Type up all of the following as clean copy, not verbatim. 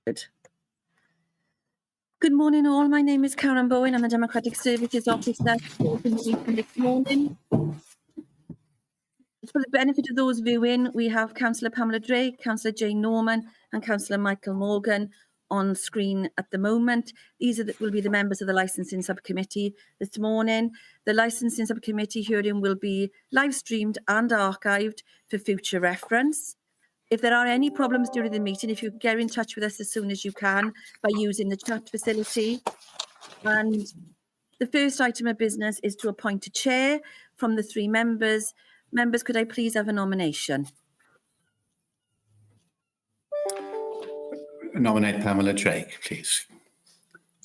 Good. Good morning all, my name is Karen Bowen, I'm the Democratic Services Officer this morning. For the benefit of those viewing, we have Councillor Pamela Drake, Councillor Jane Norman and Councillor Michael Morgan on screen at the moment. These will be the members of the Licensing Subcommittee this morning. The Licensing Subcommittee hearing will be live streamed and archived for future reference. If there are any problems during the meeting, if you get in touch with us as soon as you can by using the chat facility. And the first item of business is to appoint a chair from the three members. Members, could I please have a nomination? Nominate Pamela Drake, please.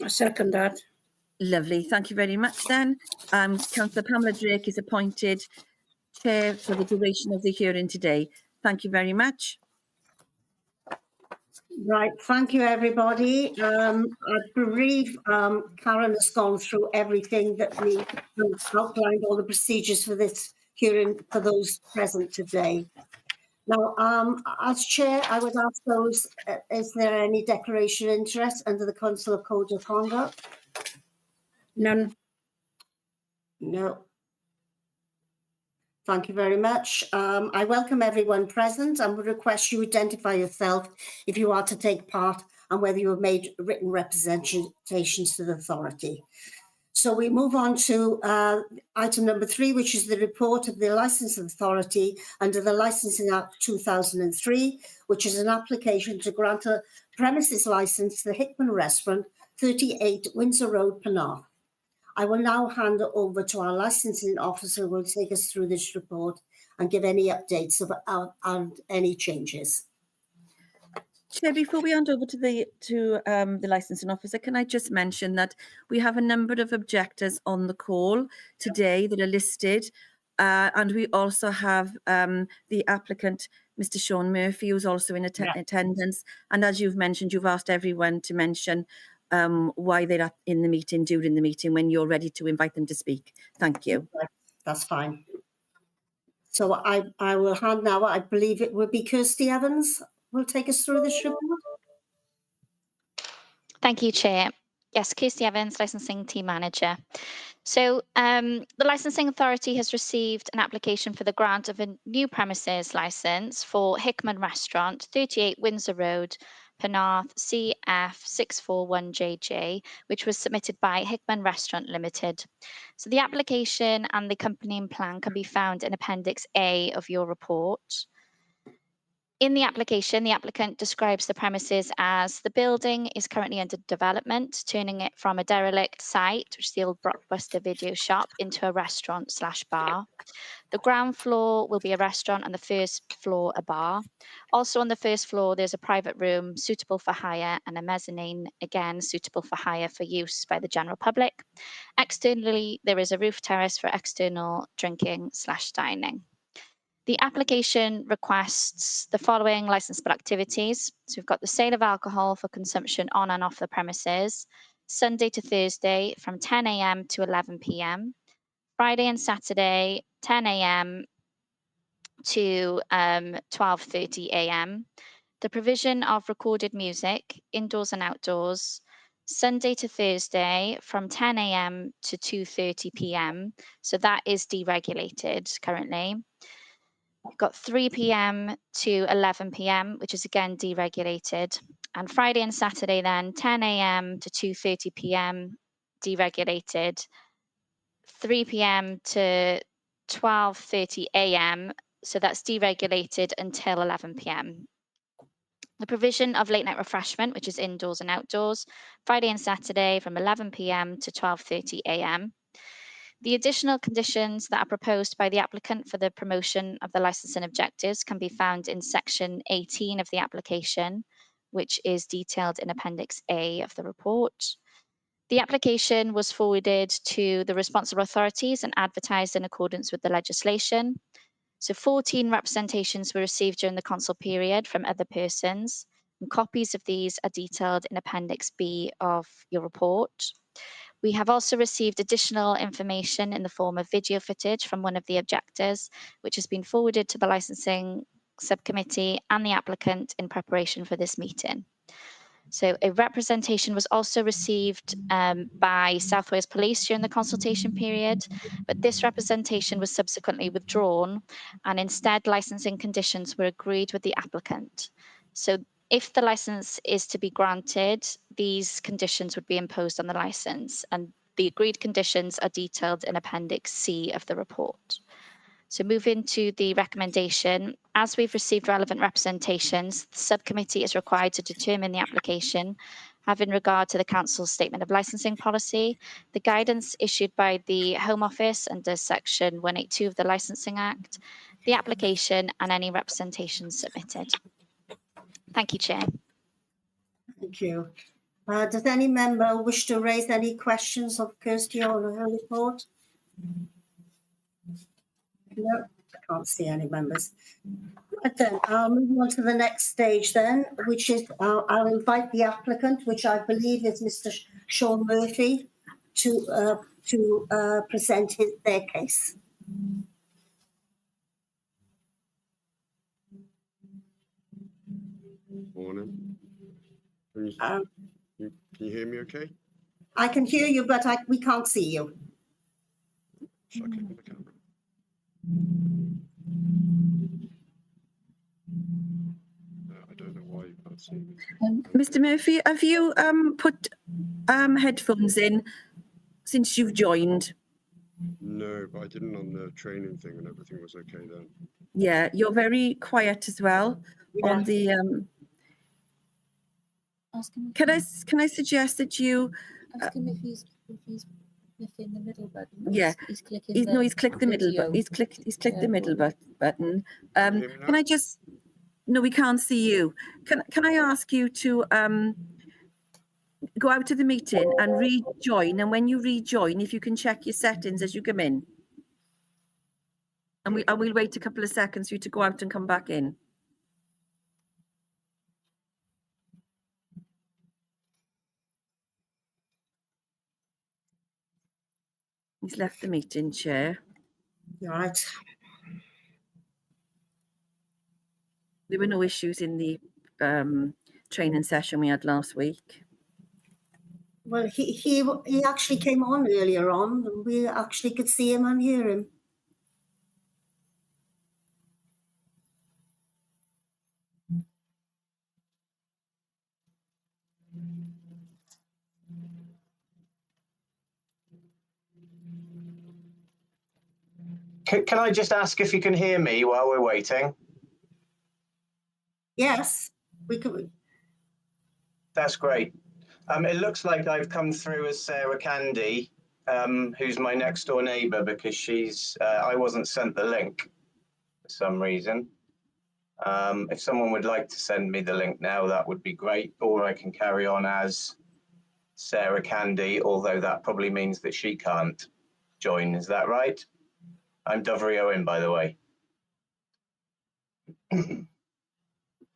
I second that. Lovely, thank you very much then. Councillor Pamela Drake is appointed chair for the duration of the hearing today. Thank you very much. Right, thank you everybody. I believe Karen has gone through everything that we outlined, all the procedures for this hearing for those present today. Now, as chair, I would ask those, is there any declaration of interest under the Council of Code of Conduct? None. No. Thank you very much. I welcome everyone present and would request you identify yourself if you are to take part and whether you have made written representations to the authority. So we move on to item number 3, which is the report of the Licensing Authority under the Licensing Act 2003, which is an application to grant a premises licence to the Hickman Restaurant, 38 Windsor Road, Penarth. I will now hand it over to our licensing officer who will take us through this report and give any updates and any changes. Chair, before we hand over to the licensing officer, can I just mention that we have a number of objectors on the call today that are listed, and we also have the applicant, Mr. Sean Murphy, who's also in attendance. And as you've mentioned, you've asked everyone to mention why they're in the meeting during the meeting when you're ready to invite them to speak. Thank you. That's fine. So I will hand now, I believe it will be Kirsty Evans will take us through this report. Thank you, Chair. Yes, Kirsty Evans, Licensing Team Manager. So the Licensing Authority has received an application for the grant of a new premises licence for Hickman Restaurant, 38 Windsor Road, Penarth, CF641JJ, which was submitted by Hickman Restaurant Limited. So the application and the accompanying plan can be found in Appendix A of your report. In the application, the applicant describes the premises as the building is currently under development, turning it from a derelict site, which is the old Blockbuster video shop, into a restaurant/bar. The ground floor will be a restaurant and the first floor a bar. Also on the first floor, there's a private room suitable for hire and a mezzanine, again, suitable for hire for use by the general public. Externally, there is a roof terrace for external drinking/dining. The application requests the following licensable activities. So we've got the sale of alcohol for consumption on and off the premises, Sunday to Thursday from 10 a.m. to 11 p.m, Friday and Saturday, 10 a.m. to 12:30 a.m. The provision of recorded music, indoors and outdoors, Sunday to Thursday from 10 a.m. to 2:30 p.m. So that is deregulated currently. We've got 3 p.m. to 11 p.m, which is again deregulated. And Friday and Saturday then, 10 a.m. to 2:30 p.m, deregulated. 3 p.m. to 12:30 a.m, so that's deregulated until 11 p.m. The provision of late night refreshment, which is indoors and outdoors, Friday and Saturday from 11 p.m. to 12:30 a.m. The additional conditions that are proposed by the applicant for the promotion of the licensing objectives can be found in section 18 of the application, which is detailed in Appendix A of the report. The application was forwarded to the responsible authorities and advertised in accordance with the legislation. So 14 representations were received during the consul period from other persons, and copies of these are detailed in Appendix B of your report. We have also received additional information in the form of video footage from one of the objectors, which has been forwarded to the licensing subcommittee and the applicant in preparation for this meeting. So a representation was also received by South Wales Police during the consultation period, but this representation was subsequently withdrawn, and instead licensing conditions were agreed with the applicant. So if the license is to be granted, these conditions would be imposed on the license, and the agreed conditions are detailed in Appendix C of the report. So moving to the recommendation, as we've received relevant representations, the subcommittee is required to determine the application having regard to the Council's statement of licensing policy, the guidance issued by the Home Office under Section 182 of the Licensing Act, the application and any representations submitted. Thank you, Chair. Thank you. Does any member wish to raise any questions of Kirsty on her report? No, I can't see any members. Right then, I'll move on to the next stage then, which is I'll invite the applicant, which I believe is Mr. Sean Murphy, to present their case. Morning. Can you hear me okay? I can hear you, but we can't see you. Shall I click on the camera? I don't know why you can't see me. Mr. Murphy, have you put headphones in since you've joined? No, but I didn't on the training thing and everything was okay then. Yeah, you're very quiet as well on the. Can I suggest that you? Ask him if he's clicking the middle button. Yeah, he's clicking. he's clicked the middle button. He's clicked the middle button. Can you hear me now? Can I just? No, we can't see you. Can I ask you to go out of the meeting and rejoin? And when you rejoin, if you can check your settings as you come in, and we'll wait a couple of seconds for you to go out and come back in. He's left the meeting, Chair. Right. There were no issues in the training session we had last week. Well, he actually came on earlier on, and we actually could see him and hear him. Can I just ask if you can hear me while we're waiting? Yes, we could. That's great. It looks like I've come through as Sarah Candy, who's my next door neighbour, because I wasn't sent the link for some reason. If someone would like to send me the link now, that would be great. Or I can carry on as Sarah Candy, although that probably means that she can't join. Is that right? I'm Dovery Owen, by the way.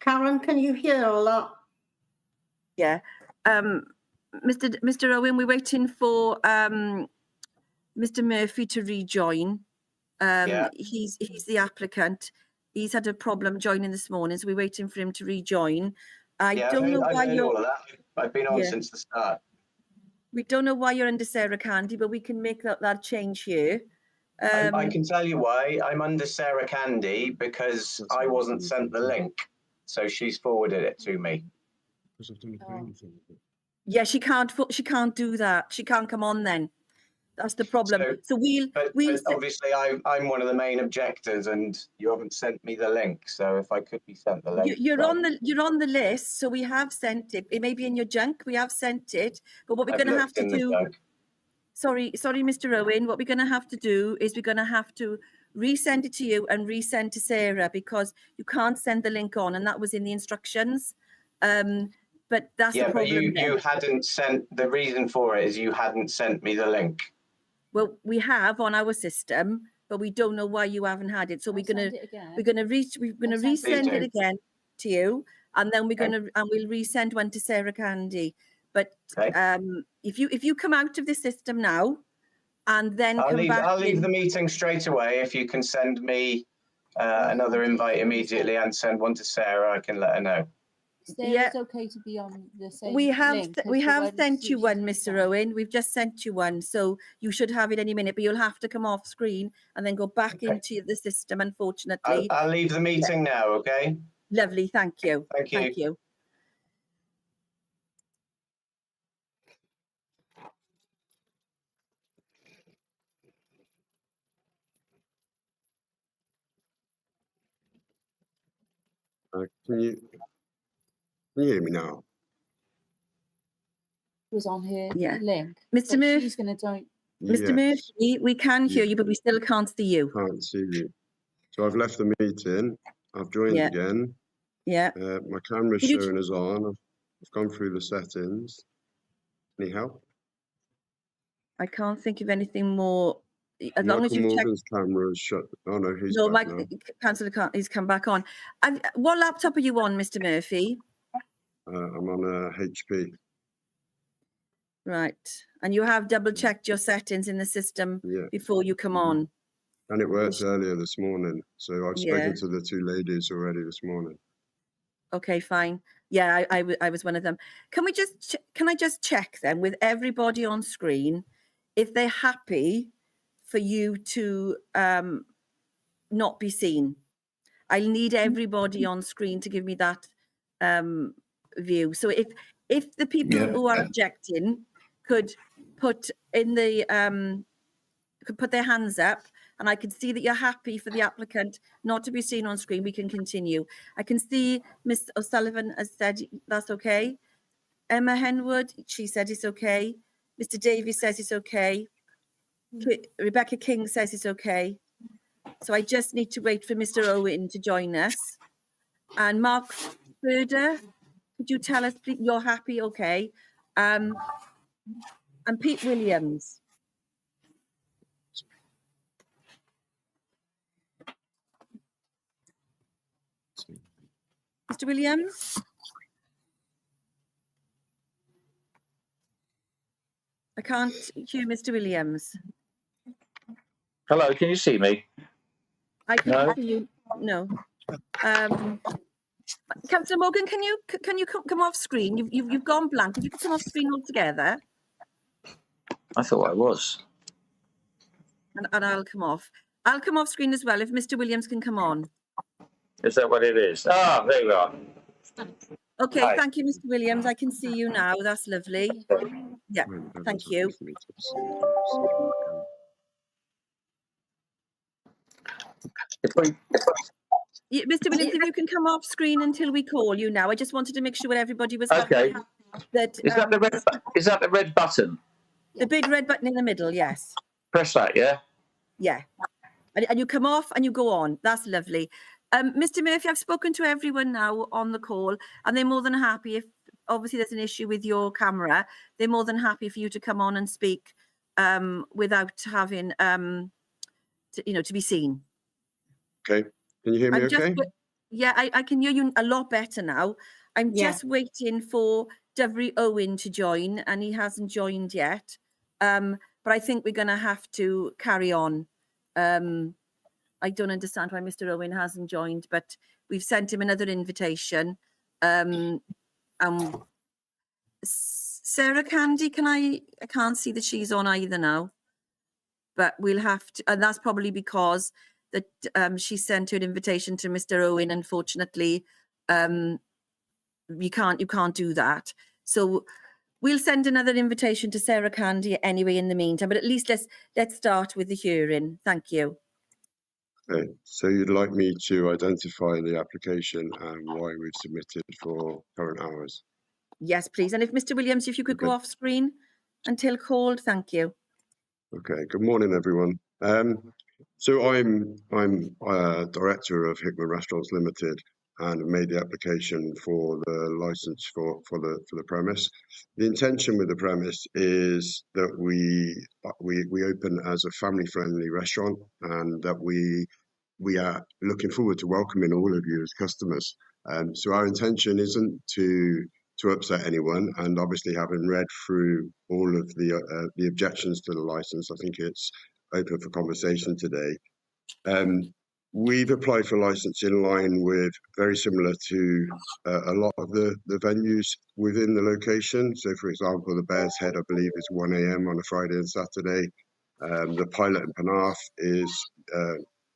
Karen, can you hear all that? Yeah. Mr. Owen, we're waiting for Mr. Murphy to rejoin. Yeah. He's the applicant. He's had a problem joining this morning, so we're waiting for him to rejoin. I don't know why all of that. I've been on since the start. We don't know why you're under Sarah Candy, but we can make that change here. I can tell you why. I'm under Sarah Candy because I wasn't sent the link, so she's forwarded it to me. Because I've done the training thing. Yeah, she can't do that. She can't come on then. That's the problem. So But obviously I'm one of the main objectors, and you haven't sent me the link. So if I could be sent the link, you're on the list. So we have sent it. It may be in your junk. We have sent it. But what we're going to have to do. Sorry, Mr. Owen. What we're going to have to do is we're going to have to resend it to you and resend to Sarah, because you can't send the link on, and that was in the instructions. But that's the problem. But you hadn't sent. The reason for it is you hadn't sent me the link. Well, we have on our system, but we don't know why you haven't had it. So we're gonna resend it again to you, and then we'll resend one to Sarah Candy. But if you come out of the system now, and then I'll leave the meeting straight away. If you can send me another invite immediately and send one to Sarah, I can let her know. Yeah. Sarah's okay to be on the same We have link as we the have one sent you Susie's one, been Mr. sent. Owen. We've just sent you one, so you should have it any minute. But you'll have to come off screen and then go back Okay. into the system. Unfortunately, I'll leave the meeting now, okay? lovely. Thank you. Thank you. Thank you. Can you hear me now? Was on her Yeah. link. Mr. But Murphy, she's going to join. Mr. Murphy, we can hear you, but we still can't see you. Can't see you. So I've left the meeting. I've joined Yeah. again. Yeah. My camera's Could you showing us on. I've gone through the settings. Any help? I can't think of anything more. As long as Michael you check. Morgan's camera is shut. Oh no, he's No, back Mike, now. Councillor can't. He's come back on. And what laptop are you on, Mr. Murphy? I'm on a HP. Right. And you have double checked your settings in the system Yeah, before you come on. and it worked earlier this morning. So I've Yeah. spoken to the two ladies already this morning. Okay, fine. Yeah, I was one of them. Can I just check then with everybody on screen if they're happy for you to not be seen? I'll need everybody on screen to give me that view. So if the people Yeah. who are objecting could put in the could put their hands up, and I can see that you're happy for the applicant not to be seen on screen, we can continue. I can see Ms. O'Sullivan has said that's okay. Emma Henwood, she said it's okay. Mr. Davies says it's okay. Rebecca King says it's okay. So I just need to wait for Mr. Owen to join us. And Mark Furder, could you tell us, please, you're happy? Okay. And Pete Williams. Mr. Williams? I can't hear Mr. Williams. Hello, can you see me? I can No. see you. No. Councillor Morgan, can you come off screen? You've gone blank. If you could come off screen altogether, I thought I was. and I'll come off. I'll come off screen as well if Mr. Williams can come on. Is that what it is? Ah, there we are. Okay, Hi. thank you, Mr. Williams. I can see you now. That's lovely. Yeah, thank you. Mr. Williams, if you can come off screen until we call you now. I just wanted to make sure everybody was happy. Okay. That, Is that the red? Is that the red button? the big red button in the middle, yes. Press that, yeah. Yeah. And you come off and you go on. That's lovely. Mr. Murphy, I've spoken to everyone now on the call, and they're more than happy. If obviously there's an issue with your camera, they're more than happy for you to come on and speak without having to be seen. Okay, can you hear me okay? Yeah, I can hear you a lot better now. I'm Yeah. just waiting for Dyfry Owen to join, and he hasn't joined yet. But I think we're going to have to carry on. I don't understand why Mr. Owen hasn't joined, but we've sent him another invitation. Sarah Candy, I can't see that she's on either now, but we'll have to, and that's probably because that she sent her an invitation to Mr. Owen. Unfortunately, you can't do that. So we'll send another invitation to Sarah Candy anyway in the meantime, but at least let's start with the hearing. Thank you. Okay, so you'd like me to identify the application and why we've submitted for current hours? Yes, please. And if Mr. Williams, if you could go Okay. off screen until called, thank you. Okay, good morning, everyone. So I'm director of Hickman Restaurants Limited, and have made the application for the license for the premise. The intention with the premise is that we open as a family-friendly restaurant, and that we are looking forward to welcoming all of you as customers. So our intention isn't to upset anyone, and obviously having read through all of the objections to the license, I think it's open for conversation today. We've applied for licence in line with very similar to a lot of the venues within the location. So, for example, the Bears Head, I believe, is 1 a.m. on a Friday and Saturday. The Pilot in Penarth is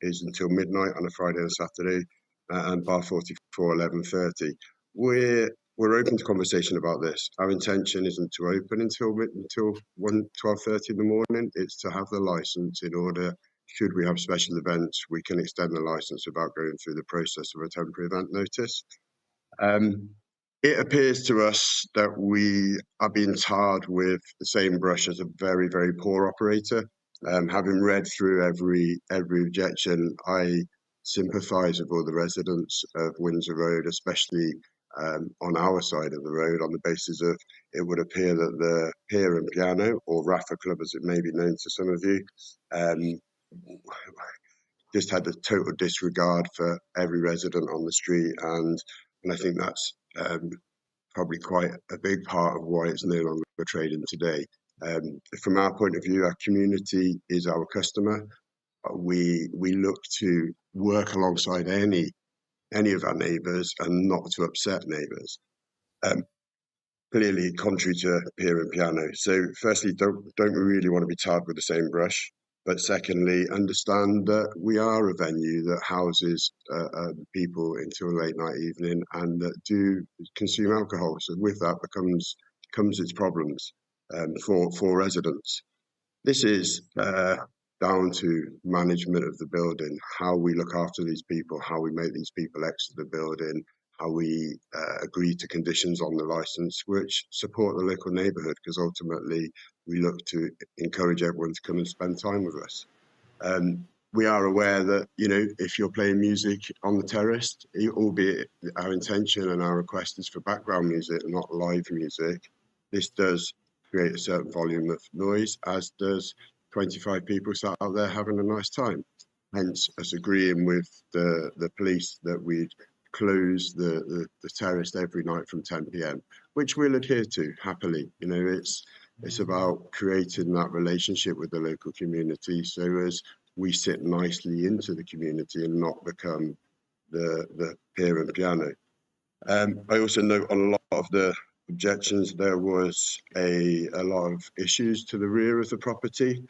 until midnight on a Friday and Saturday, and Bar 44 11:30. We're open to conversation about this. Our intention isn't to open until 12:30 in the morning. It's to have the licence in order. Should we have special events, we can extend the licence without going through the process of a temporary event notice. It appears to us that we are being tarred with the same brush as a very, very poor operator. Having read through every objection, I sympathise with all the residents of Windsor Road, especially on our side of the road, on the basis of it would appear that the Pier and Piano, or Rafa Club as it may be known to some of you, just had a total disregard for every resident on the street, and I think that's probably quite a big part of why it's no longer trading today. From our point of view, our community is our customer. We look to work alongside any of our neighbours and not to upset neighbours. Clearly, contrary to Pier and Piano. So, firstly, don't really want to be tarred with the same brush. But secondly, understand that we are a venue that houses people until a late night evening and that do consume alcohol. So with that comes its problems for residents. This is down to management of the building, how we look after these people, how we make these people exit the building, how we agree to conditions on the licence, which support the local neighbourhood, because ultimately we look to encourage everyone to come and spend time with us. We are aware that, if you're playing music on the terrace, albeit our intention and our request is for background music, not live music, this does create a certain volume of noise, as does 25 people sat out there having a nice time. Hence us agreeing with the police that we'd close the terrace every night from 10 p.m, which we'll adhere to happily. It's about creating that relationship with the local community so as we sit nicely into the community and not become the Pier and Piano. I also note on a lot of the objections there was a lot of issues to the rear of the property.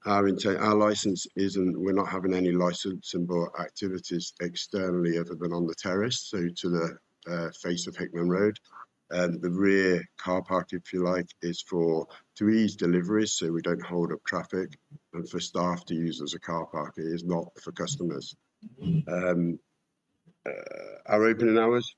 Our licence isn't, we're not having any licensable activities externally other than on the terrace, so to the face of Hickman Road. The rear car park, if you like, is to ease deliveries so we don't hold up traffic, and for staff to use as a car park. It is not for customers. Our opening hours,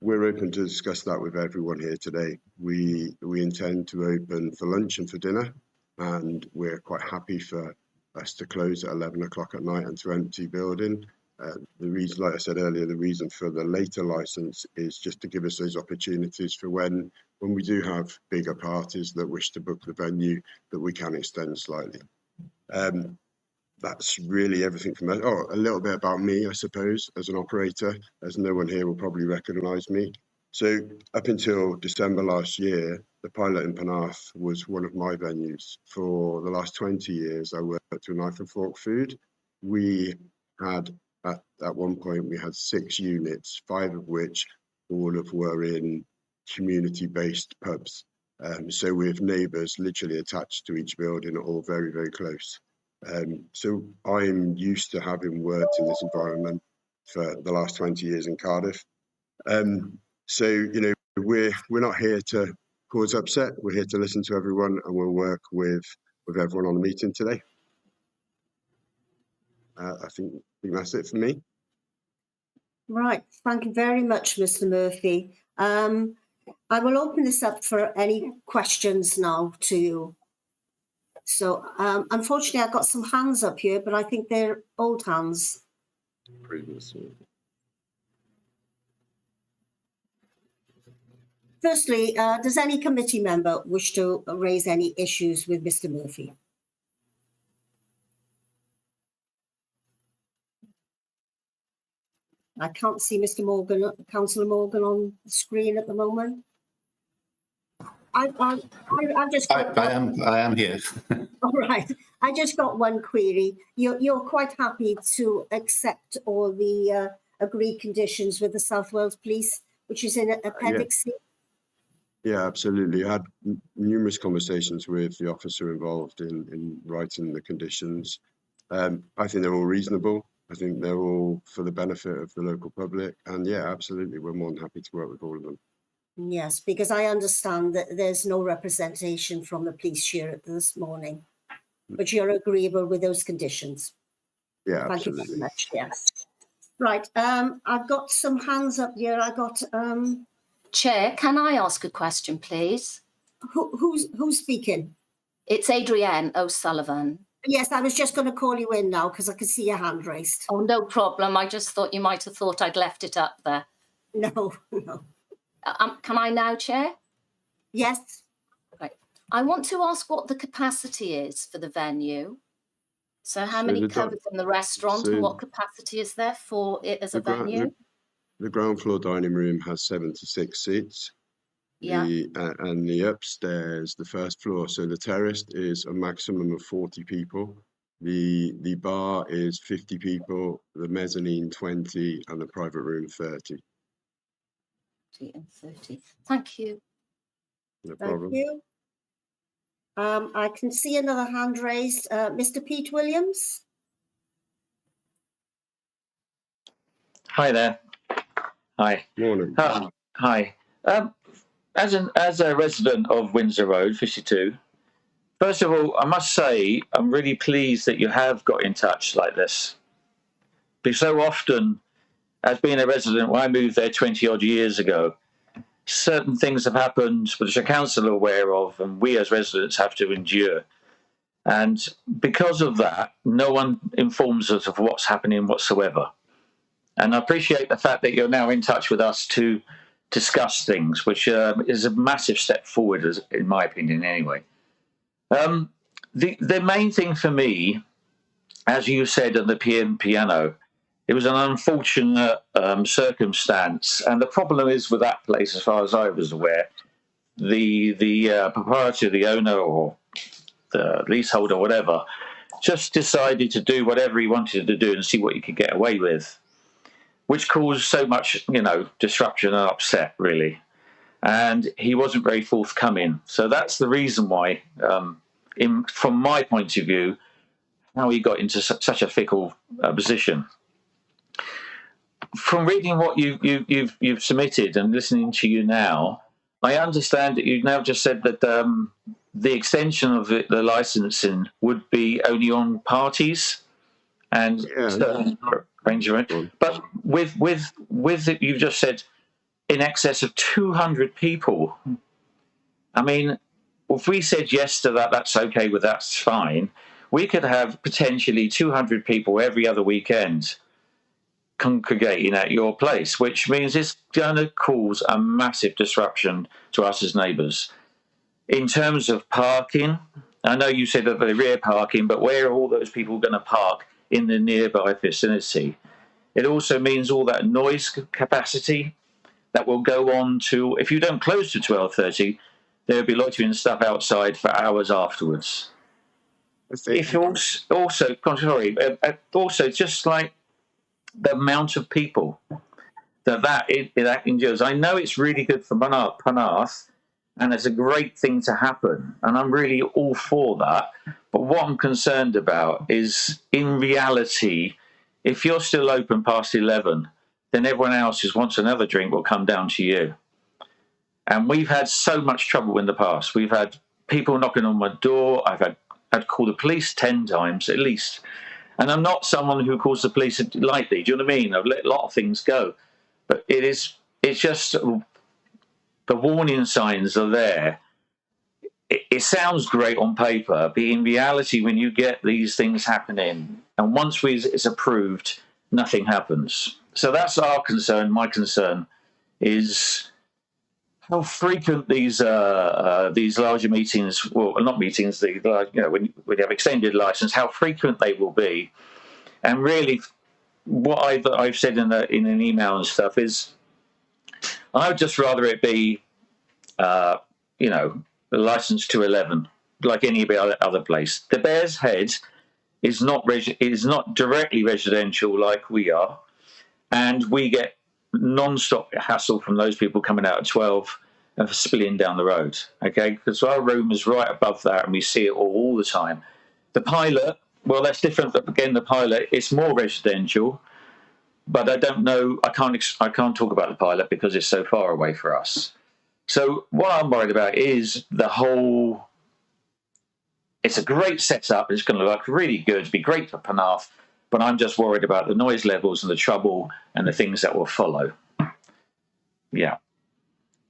we're open to discuss that with everyone here today. We intend to open for lunch and for dinner, and we're quite happy for us to close at 11 o'clock at night and to empty building. The reason, like I said earlier, the reason for the later licence is just to give us those opportunities for when we do have bigger parties that wish to book the venue, that we can extend slightly. That's really everything from us. Oh, a little bit about me, I suppose, as an operator, as no one here will probably recognise me. So up until December last year, the Pilot in Penarth was one of my venues. For the last 20 years, I worked with Knife and Fork Food. We had, at one point, we had 6 units, 5 of which all were in community-based pubs. So with neighbours literally attached to each building, all very, very close. So I'm used to having worked in this environment for the last 20 years in Cardiff. So, we're not here to cause upset. We're here to listen to everyone, and we'll work with everyone on the meeting today. I think that's it for me. Right, thank you very much, Mr. Murphy. I will open this up for any questions now to you. So, unfortunately, I've got some hands up here, but I think they're old hands. Previously. Firstly, does any committee member wish to raise any issues with Mr. Murphy? I can't see Mr. Morgan, Councillor Morgan, on the screen at the moment. I've just got I am here. all right. I just got one query. You're quite happy to accept all the agreed conditions with the South Wales Police, which is in Appendix C? Yeah, absolutely. I had numerous conversations with the officer involved in writing the conditions. I think they're all reasonable. I think they're all for the benefit of the local public. And yeah, absolutely, we're more than happy to work with all of them. Yes, because I understand that there's no representation from the police here this morning, but you're agreeable with those conditions. Yeah, Thank you absolutely. very much. Yes. Right. I've got some hands up here. I got Chair, can I ask a question, please? who's speaking? It's Adrienne O'Sullivan. Yes, I was just going to call you in now because I could see your hand raised. Oh, no problem. I just thought you might have thought I'd left it up there. No. Can I now, Chair? Yes. Right. I want to ask what the capacity is for the venue. So how So many the covers in the restaurant and what capacity is there for it as a venue? The ground floor dining room has 76 seats. Yeah. And the upstairs, the first floor, so the terrace is a maximum of 40 people. The bar is 50 people, the mezzanine 20, and the private room 30. 20 and 30. Thank you. No Thank problem. you. I can see another hand raised. Mr. Pete Williams. Hi there. Hi. Morning. Hi. As a resident of Windsor Road, 52, first of all, I must say I'm really pleased that you have got in touch like this. Because so often, as being a resident, when I moved there 20 odd years ago, certain things have happened which the council are aware of and we as residents have to endure. And because of that, no one informs us of what's happening whatsoever. And I appreciate the fact that you're now in touch with us to discuss things, which is a massive step forward, in my opinion, anyway. The main thing for me, as you said at the piano, it was an unfortunate circumstance. And the problem is with that place, as far as I was aware, the proprietor, the owner or the leaseholder or whatever, just decided to do whatever he wanted to do and see what he could get away with, which caused so much, disruption and upset, really. And he wasn't very forthcoming. So that's the reason why, from my point of view, how he got into such a fickle position. From reading what you've submitted and listening to you now, I understand that you've now just said that the extension of the licensing would be only on parties and certain arrangement. But with it, you've just said in excess of 200 people. I mean, if we said yes to that, that's okay with that's fine. We could have potentially 200 people every other weekend congregating at your place, which means it's going to cause a massive disruption to us as neighbours. In terms of parking, I know you said that the rear parking, but where are all those people going to park in the nearby vicinity? It also means all that noise capacity that will go on to, if you don't close to 12:30, there'll be loitering stuff outside for hours afterwards. If also just like the amount of people that endures. I know it's really good for Penarth, and it's a great thing to happen, and I'm really all for that. But what I'm concerned about is, in reality, if you're still open past 11, then everyone else who wants another drink will come down to you. And we've had so much trouble in the past. We've had people knocking on my door. I've had to call the police 10 times at least. And I'm not someone who calls the police lightly. Do you know what I mean? I've let a lot of things go. But it's just the warning signs are there. It sounds great on paper, but in reality, when you get these things happening, and once it's approved, nothing happens. So that's our concern. My concern is how frequent these larger meetings, well, not meetings, when you have extended license, how frequent they will be. And really, what I've said in an email and stuff is, I would just rather it be, you know, the license to 11, like any other place. The Bears Head is not directly residential like we are, and we get non-stop hassle from those people coming out at 12 and spilling down the road, okay? Because our room is right above that, and we see it all the time. The Pilot, well, that's different. Again, the Pilot, it's more residential, but I don't know. I can't talk about the Pilot because it's so far away for us. So what I'm worried about is the whole. It's a great setup. It's going to look really good. It'd be great for Penarth, but I'm just worried about the noise levels and the trouble and the things that will follow. Yeah,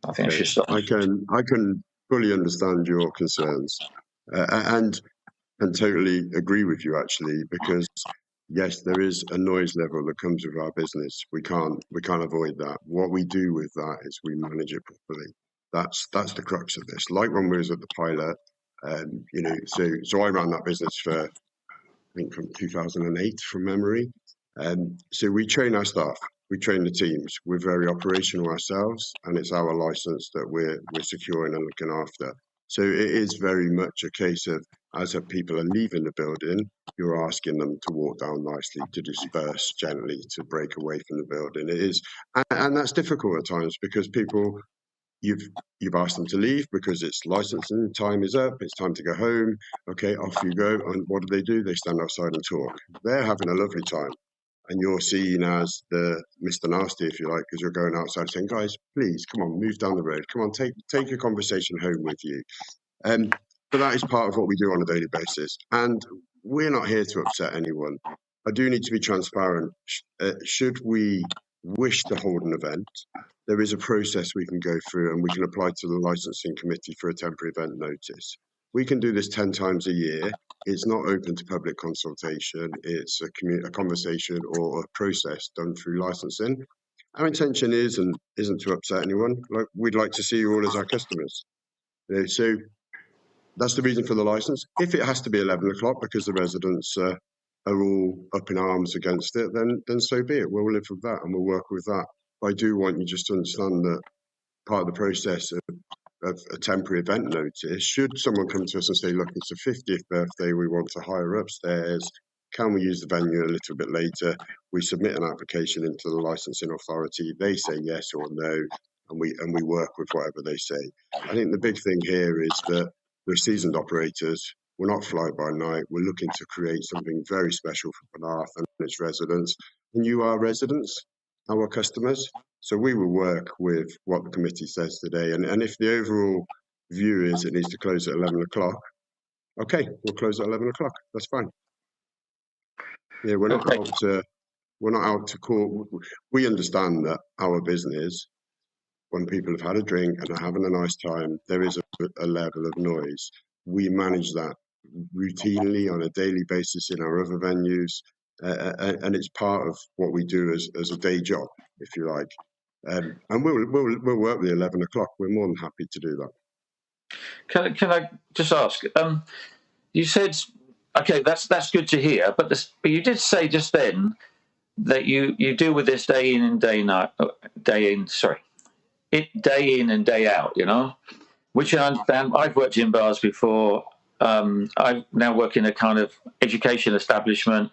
I think I should stop. I can fully understand your concerns, and totally agree with you actually, because yes, there is a noise level that comes with our business. We can't avoid that. What we do with that is we manage it properly. That's the crux of this. Like when we was at the Pilot, you know, so I ran that business for, I think, from 2008 from memory. So we train our staff, we train the teams. We're very operational ourselves, and it's our license that we're securing and looking after. So it is very much a case of, as people are leaving the building, you're asking them to walk down nicely, to disperse gently, to break away from the building. It is, and that's difficult at times because people, you've asked them to leave because it's licensing time is up, it's time to go home. Okay, off you go. And what do? They stand outside and talk. They're having a lovely time, and you're seen as the Mr. Nasty, if you like, because you're going outside saying, guys, please come on, move down the road, come on, take your conversation home with you. But that is part of what we do on a daily basis, and we're not here to upset anyone. I do need to be transparent. Should we wish to hold an event, there is a process we can go through, and we can apply to the licensing committee for a temporary event notice. We can do this 10 times a year. It's not open to public consultation. It's a conversation or a process done through licensing. Our intention isn't to upset anyone. Like, we'd like to see you all as our customers. You know, so that's the reason for the license. If it has to be 11 o'clock because the residents are all up in arms against it, then so be it. We'll live with that and we'll work with that. But I do want you just to understand that part of the process of a temporary event notice, should someone come to us and say, look, it's a 50th birthday, we want to hire upstairs, can we use the venue a little bit later? We submit an application into the licensing authority, they say yes or no, and we work with whatever they say. I think the big thing here is that we're seasoned operators, we're not fly by night, we're looking to create something very special for Penarth and its residents, and you are residents, our customers. So we will work with what the committee says today. And if the overall view is it needs to close at 11 o'clock, okay, we'll close at 11 o'clock. That's fine. Yeah, we're not out to court. We understand that our business, when people have had a drink and are having a nice time, there is a level of noise. We manage that routinely on a daily basis in our other venues. And it's part of what we do as a day job, if you like. And we'll work with 11 o'clock. We're more than happy to do that. Can I just ask? You said, okay, that's good to hear, but you did say just then that you deal with this day in and day in, day out, you know, which I understand. I've worked in bars before. I now work in a kind of education establishment,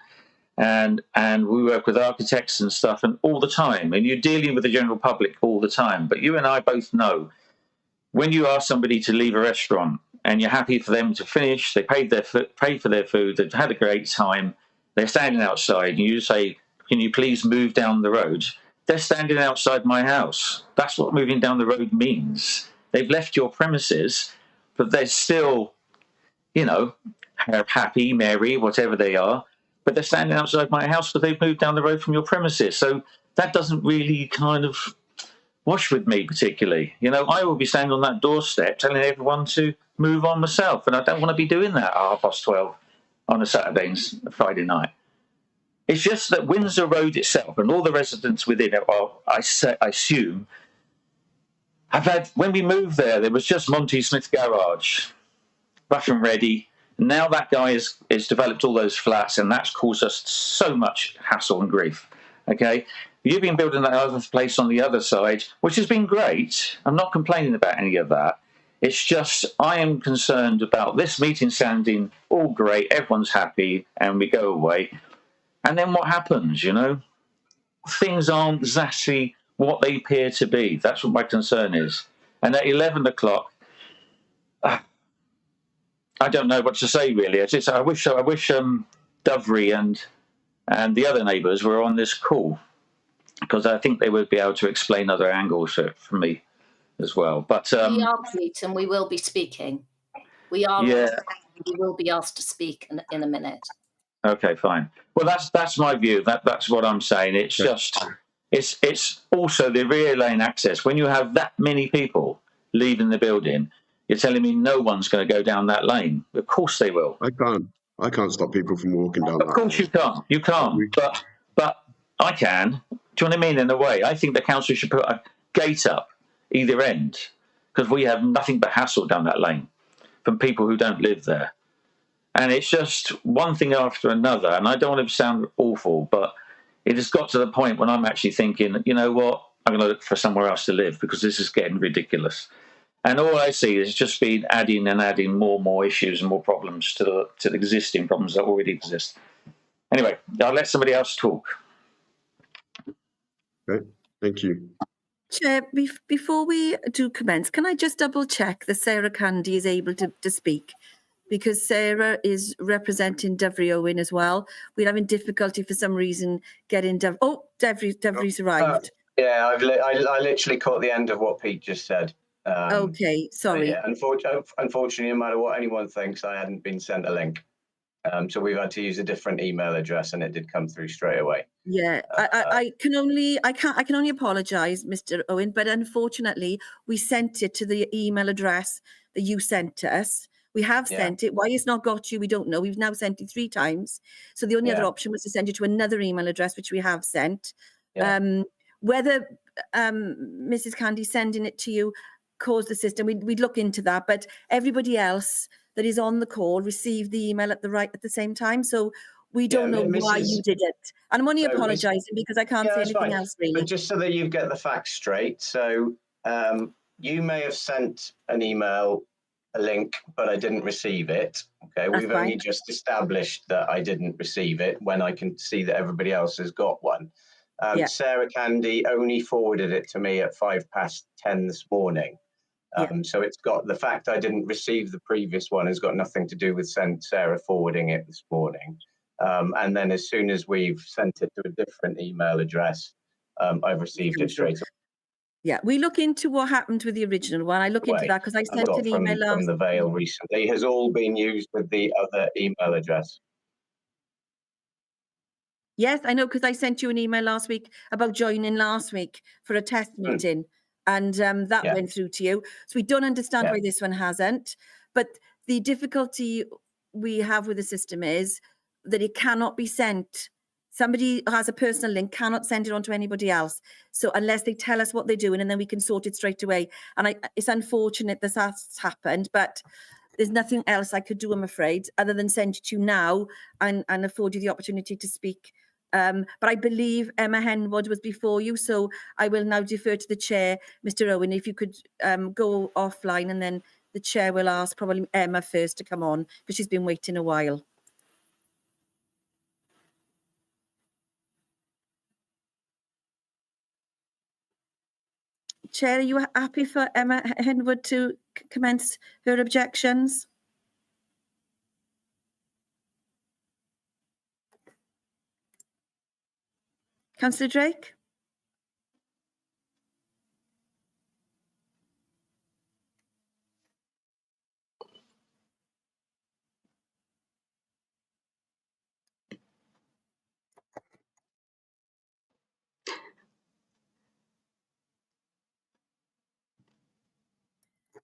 and we work with architects and stuff, and all the time. And you're dealing with the general public all the time. But you and I both know when you ask somebody to leave a restaurant and you're happy for them to finish, they paid for their food, they've had a great time, they're standing outside, and you say, "Can you please move down the road?" They're standing outside my house. That's what moving down the road means. They've left your premises, but they're still, you know, happy, merry, whatever they are, but they're standing outside my house because they've moved down the road from your premises. So that doesn't really kind of wash with me particularly. You know, I will be standing on that doorstep telling everyone to move on myself, and I don't want to be doing that at 12:30 on a Saturday and Friday night. It's just that Windsor Road itself and all the residents within it, I assume, have had, when we moved there was just Monty Smith Garage, rough and ready. Now that guy has developed all those flats, and that's caused us so much hassle and grief. Okay, you've been building that other place on the other side, which has been great. I'm not complaining about any of that. It's just, I am concerned about this meeting sounding all great, everyone's happy, and we go away. And then what happens, you know? Things aren't exactly what they appear to be. That's what my concern is. And at 11 o'clock, I don't know what to say, really. I wish Dovry and the other neighbours were on this call, because I think they would be able to explain other angles for me as well. But We are, Pete, and we will be speaking. We are. Yeah. We will be asked to speak in a minute. Okay, fine. Well, that's my view. That's what I'm saying. It's just it's also the rear lane access. When you have that many people leaving the building, you're telling me no one's going to go down that lane. Of course they will. I can't stop people from walking down that. Of course you can't. You can't. But I can. Do you know what I mean? In a way, I think the council should put a gate up either end, because we have nothing but hassle down that lane from people who don't live there. And it's just one thing after another. And I don't want to sound awful, but it has got to the point when I'm actually thinking, you know what, I'm going to look for somewhere else to live, because this is getting ridiculous. And all I see is just been adding and adding more issues and more problems to the existing problems that already exist. Anyway, I'll let somebody else talk. Okay, thank you. Chair, before we do commence, can I just double check that Sarah Candy is able to speak? Because Sarah is representing Dovry Owen as well. We're having difficulty for some reason getting Dovry's arrived. Yeah, I literally caught the end of what Pete just said. Okay, sorry. Yeah, unfortunately, no matter what anyone thinks, I hadn't been sent a link. So we've had to use a different email address, and it did come through straight away. Yeah, I can only apologise, Mr. Owen, but unfortunately we sent it to the email address that you sent us. We have sent it. Why it's not got you, we don't know. We've now sent it 3 times. So the only other option was to send it to another email address, which we have sent. Yeah. Whether Mrs. Candy sending it to you caused the system, we'd look into that. But everybody else that is on the call received the email at the same time. So we don't know why you did it. And I'm only apologising because I can't say anything else really. But just so that you get the facts straight, so you may have sent an email, a link, but I didn't receive it. Okay, That's we've only fine. just established that I didn't receive it when I can see that everybody else has got one. Sarah Candy only forwarded it to me at 10:05 this morning. So it's got the fact I didn't receive the previous one has got nothing to do with Sarah forwarding it this morning. And then as soon as we've sent it to a different email address, I've received it straight away. Yeah, we look into what happened with the original one. I look into that because I sent an email from the Vale recently has all been used with the other email address. Yes, I know, because I sent you an email last week about joining last week for a test meeting, and that went through to you. So we don't understand why this one hasn't. But the difficulty we have with the system is that it cannot be sent. Somebody who has a personal link cannot send it on to anybody else. So unless they tell us what they're doing, and then we can sort it straight away. And it's unfortunate this has happened, but there's nothing else I could do, I'm afraid, other than send it to you now and afford you the opportunity to speak. But I believe Emma Henwood was before you, so I will now defer to the chair, Mr. Owen. If you could go offline, and then the chair will ask probably Emma first to come on, because she's been waiting a while. Chair, are you happy for Emma Henwood to commence her objections? Councillor Drake?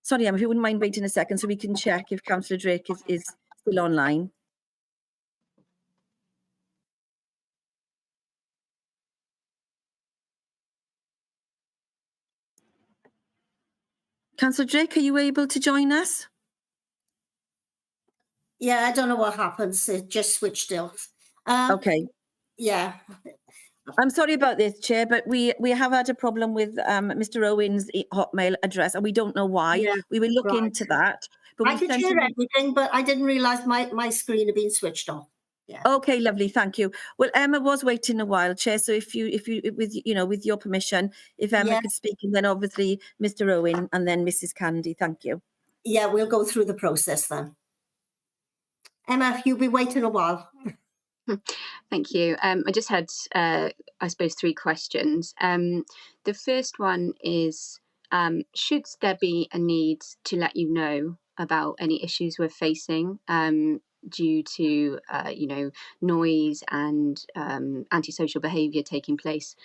Sorry, Emma, if you wouldn't mind waiting a second so we can check if Councillor Drake is still online. Councillor Drake, are you able to join us? Yeah, I don't know what happens. It just switched off. Okay. Yeah. I'm sorry about this, Chair, but we have had a problem with Mr. Owen's Hotmail address, and we don't know why. Yeah, We will look right. into that. But I we could sent hear him. everything, but I didn't realise my screen had been switched off. Yeah. Okay, lovely, thank you. Well, Emma was waiting a while, Chair. So if you, with your permission, if Emma Yeah. could speak, and then obviously Mr. Owen, and then Mrs. Candy. Thank you. Yeah, we'll go through the process then. Emma, you'll be waiting a while. Thank you. I just had, I suppose, 3 questions. The first one is, should there be a need to let you know about any issues we're facing due to, noise and antisocial behaviour taking place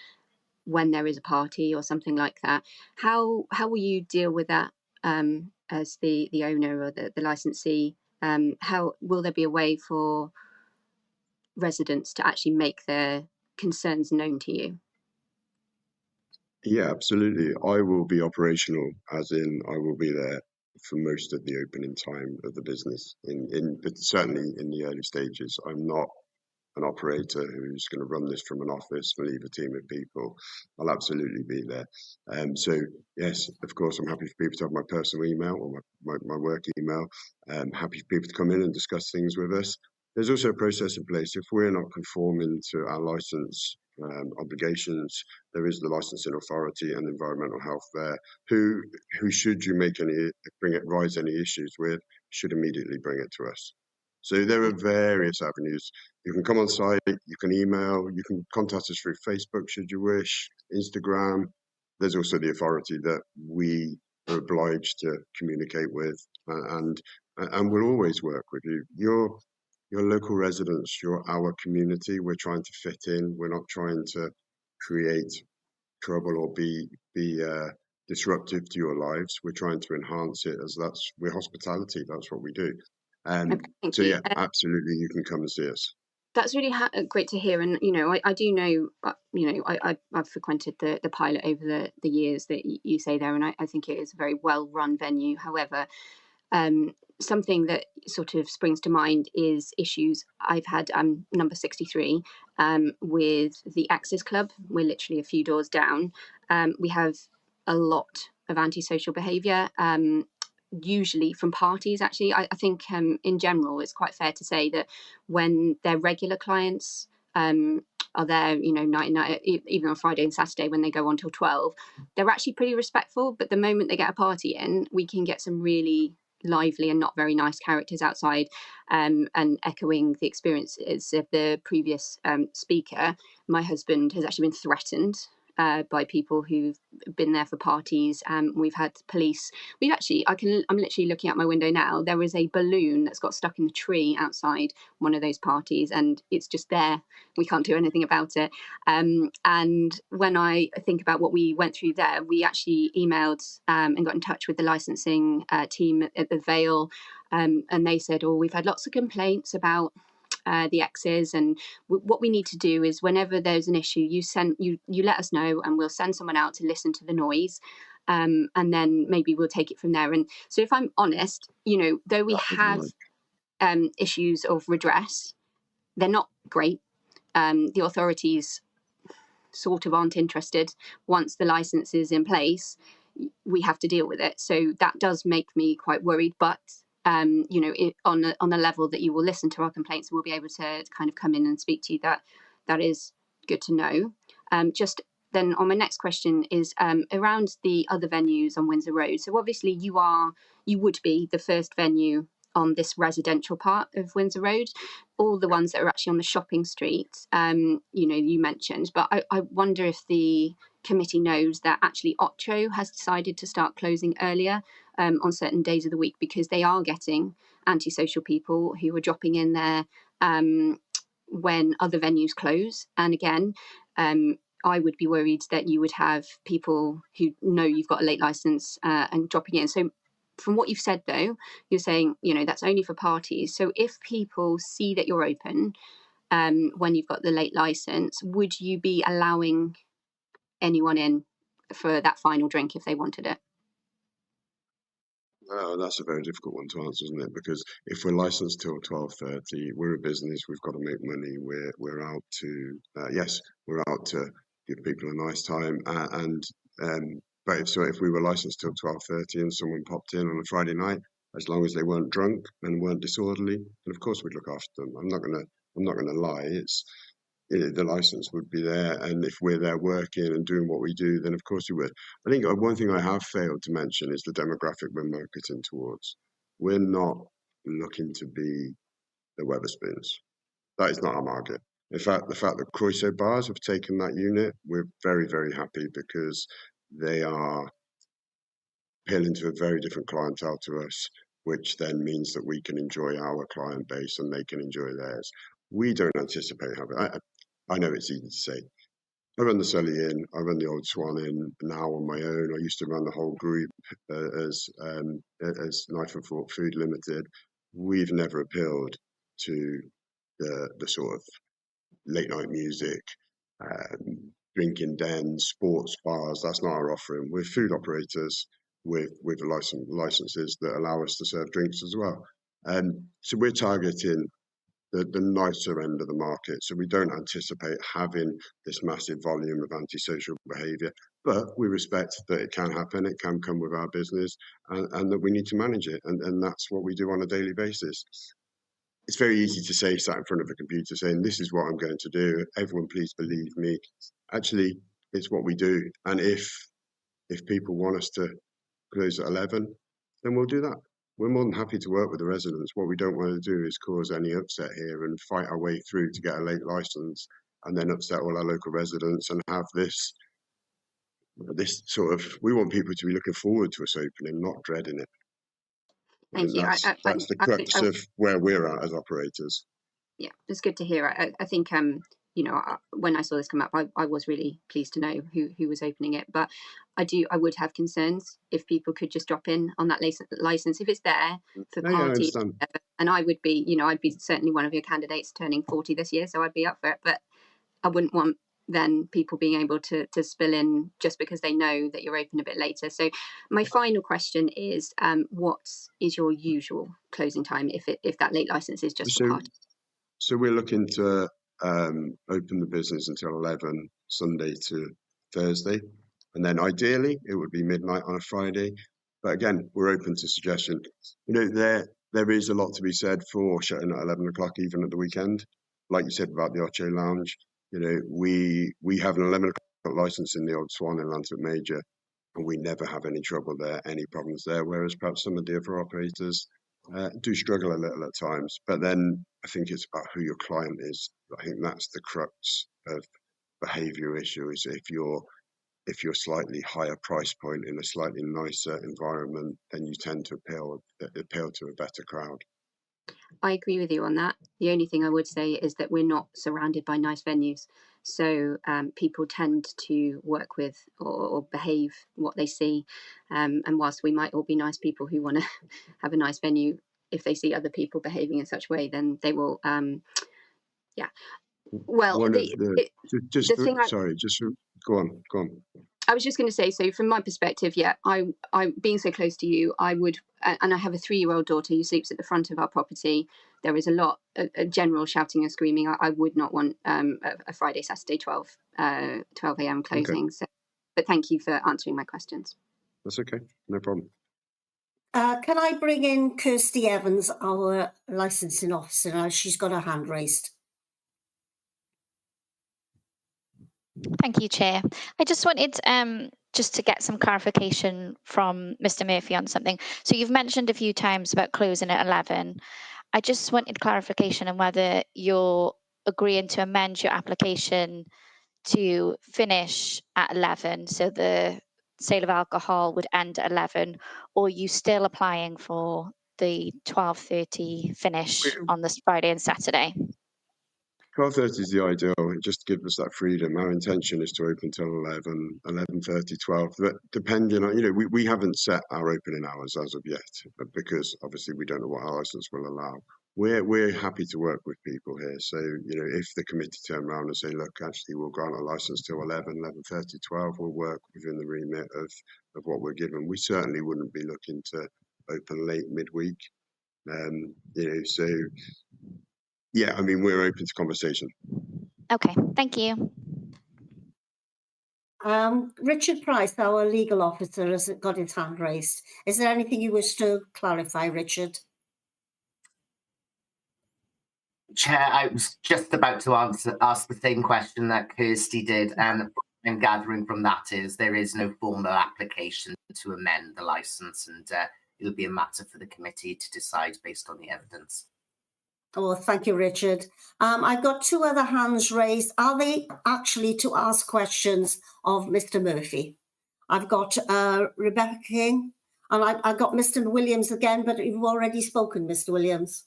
when there is a party or something like that? How will you deal with that as the owner or the licensee? How will there be a way for residents to actually make their concerns known to you? Yeah, absolutely. I will be operational, as in I will be there for most of the opening time of the business. But certainly in the early stages, I'm not an operator who's going to run this from an office and leave a team of people. I'll absolutely be there. So yes, of course, I'm happy for people to have my personal email or my work email. Happy for people to come in and discuss things with us. There's also a process in place. If we're not conforming to our license obligations, there is the licensing authority and environmental health there. Who should you raise any issues with, should immediately bring it to us. So there are various avenues. You can come on site, you can email, you can contact us through Facebook should you wish, Instagram. There's also the authority that we are obliged to communicate with, and we'll always work with you. Your local residents, you're our community. We're trying to fit in. We're not trying to create trouble or be disruptive to your lives. We're trying to enhance it, as we're hospitality. That's what we do. Thank So you. yeah, absolutely, you can come and see us. That's really great to hear, and I do know, I've frequented the pilot over the years that you say there, and I think it is a very well run venue. However, something that sort of springs to mind is issues I've had. Number 63 with the Axis Club. We're literally a few doors down. We have a lot of antisocial behaviour. Usually from parties, actually. I think in general, it's quite fair to say that when their regular clients are there, night, even on Friday and Saturday when they go on till 12, they're actually pretty respectful. But the moment they get a party in, we can get some really lively and not very nice characters outside, and echoing the experiences of the previous speaker. My husband has actually been threatened by people who've been there for parties. We've had police. I'm literally looking out my window now. There is a balloon that's got stuck in the tree outside one of those parties, and it's just there. We can't do anything about it. And when I think about what we went through there, we actually emailed and got in touch with the licensing team at the Vale, and they said, "Oh, we've had lots of complaints about the X's, and what we need to do is whenever there's an issue, you let us know, and we'll send someone out to listen to the noise, and then maybe we'll take it from there." And so, if I'm honest, though we have issues of redress, they're not great. The authorities sort of aren't interested. Once the license is in place, we have to deal with it. So that does make me quite worried, but on the level that you will listen to our complaints and we'll be able to kind of come in and speak to you, that is good to know. Just then on my next question is around the other venues on Windsor Road. So obviously you would be the first venue on this residential part of Windsor Road. All the ones that are actually on the shopping street, you mentioned, but I wonder if the committee knows that actually Otcho has decided to start closing earlier on certain days of the week, because they are getting antisocial people who are dropping in there when other venues close. And again, I would be worried that you would have people who know you've got a late license and dropping in. So from what you've said, though, you're saying, that's only for parties. So if people see that you're open when you've got the late license, would you be allowing anyone in for that final drink if they wanted it? Oh, that's a very difficult one to answer, isn't it? Because if we're licensed till 12:30, we're a business. We've got to make money. We're out to yes, we're out to give people a nice time. But if we were licensed till 12:30 and someone popped in on a Friday night, as long as they weren't drunk and weren't disorderly, then of course we'd look after them. I'm not gonna lie. It's the license would be there, and if we're there working and doing what we do, then of course we would. I think one thing I have failed to mention is the demographic we're marketing towards. We're not looking to be the Wetherspoons. That is not our market. In fact, the fact that Croeso bars have taken that unit, we're very, very happy, because they are appealing to a very different clientele to us, which then means that we can enjoy our client base and they can enjoy theirs. We don't anticipate having. I know it's easy to say. I run the Sully Inn, I run the Old Swan Inn now on my own. I used to run the whole group as Knife and Fork Food Limited. We've never appealed to the sort of late night music, drinking dens, sports bars. That's not our offering. We're food operators with licenses that allow us to serve drinks as well. So we're targeting the nicer end of the market. So we don't anticipate having this massive volume of antisocial behaviour, but we respect that it can happen, it can come with our business, and that we need to manage it. And that's what we do on a daily basis. It's very easy to say, sat in front of a computer, saying, this is what I'm going to do. Everyone, please believe me. Actually, it's what we do. And if people want us to close at 11, then we'll do that. We're more than happy to work with the residents. What we don't want to do is cause any upset here and fight our way through to get a late license and then upset all our local residents and have this sort of, we want people to be looking forward to us opening, not dreading it. Thank you. That's the crux of where we're at as operators. Yeah, it's good to hear. I think when I saw this come up, I was really pleased to know who was opening it. But I would have concerns if people could just drop in on that license if it's there for parties. And I would be, I'd be certainly one of your candidates turning 40 this year, so I'd be up for it. But I wouldn't want then people being able to spill in just because they know that you're open a bit later. So my final question is, what is your usual closing time if that late license is just for parties? So we're looking to open the business until 11 Sunday to Thursday, and then ideally it would be midnight on a Friday. But again, we're open to suggestion. There is a lot to be said for shutting at 11 o'clock even at the weekend. Like you said about the Ocho Lounge, we have an 11 o'clock license in the Old Swan in Lanthorpe Major, and we never have any trouble there, any problems there. Whereas perhaps some of the other operators do struggle a little at times. But then I think it's about who your client is. I think that's the crux of behaviour issue, is if you're slightly higher price point in a slightly nicer environment, then you tend to appeal to a better crowd. I agree with you on that. The only thing I would say is that we're not surrounded by nice venues. So people tend to work with or behave what they see. And whilst we might all be nice people who want to have a nice venue, if they see other people behaving in such a way, then they will, yeah. Well, Go on. I was just going to say, so from my perspective, yeah, I being so close to you, I would, and I have a 3-year-old daughter who sleeps at the front of our property. There is a lot of general shouting and screaming. I would not want a Friday, Saturday, 12 a.m. closing. Okay. So, but thank you for answering my questions. That's okay, no problem. Can I bring in Kirsty Evans, our licensing officer? Now she's got her hand raised. Thank you, Chair. I just wanted just to get some clarification from Mr. Murphy on something. So you've mentioned a few times about closing at 11. I just wanted clarification on whether you're agreeing to amend your application to finish at 11, so the sale of alcohol would end at 11, or are you still applying for the 12:30 finish on this Friday and Saturday? 12:30 is the ideal. It just gives us that freedom. Our intention is to open till 11, 11:30, 12. But depending on, we haven't set our opening hours as of yet, because obviously we don't know what our license will allow. We're happy to work with people here. So, if the committee turn around and say, look, actually, we'll grant a license till 11, 11:30, 12, we'll work within the remit of what we're given. We certainly wouldn't be looking to open late midweek. So yeah, I mean, we're open to conversation. Okay, thank you. Richard Price, our legal officer, has got his hand raised. Is there anything you wish to clarify, Richard? Chair, I was just about to ask the same question that Kirsty did, and I'm gathering from that is there is no formal application to amend the licence, and it'll be a matter for the committee to decide based on the evidence. Oh, thank you, Richard. I've got two other hands raised. Are they actually to ask questions of Mr. Murphy? I've got Rebecca King, and I've got Mr. Williams again, but you've already spoken, Mr. Williams.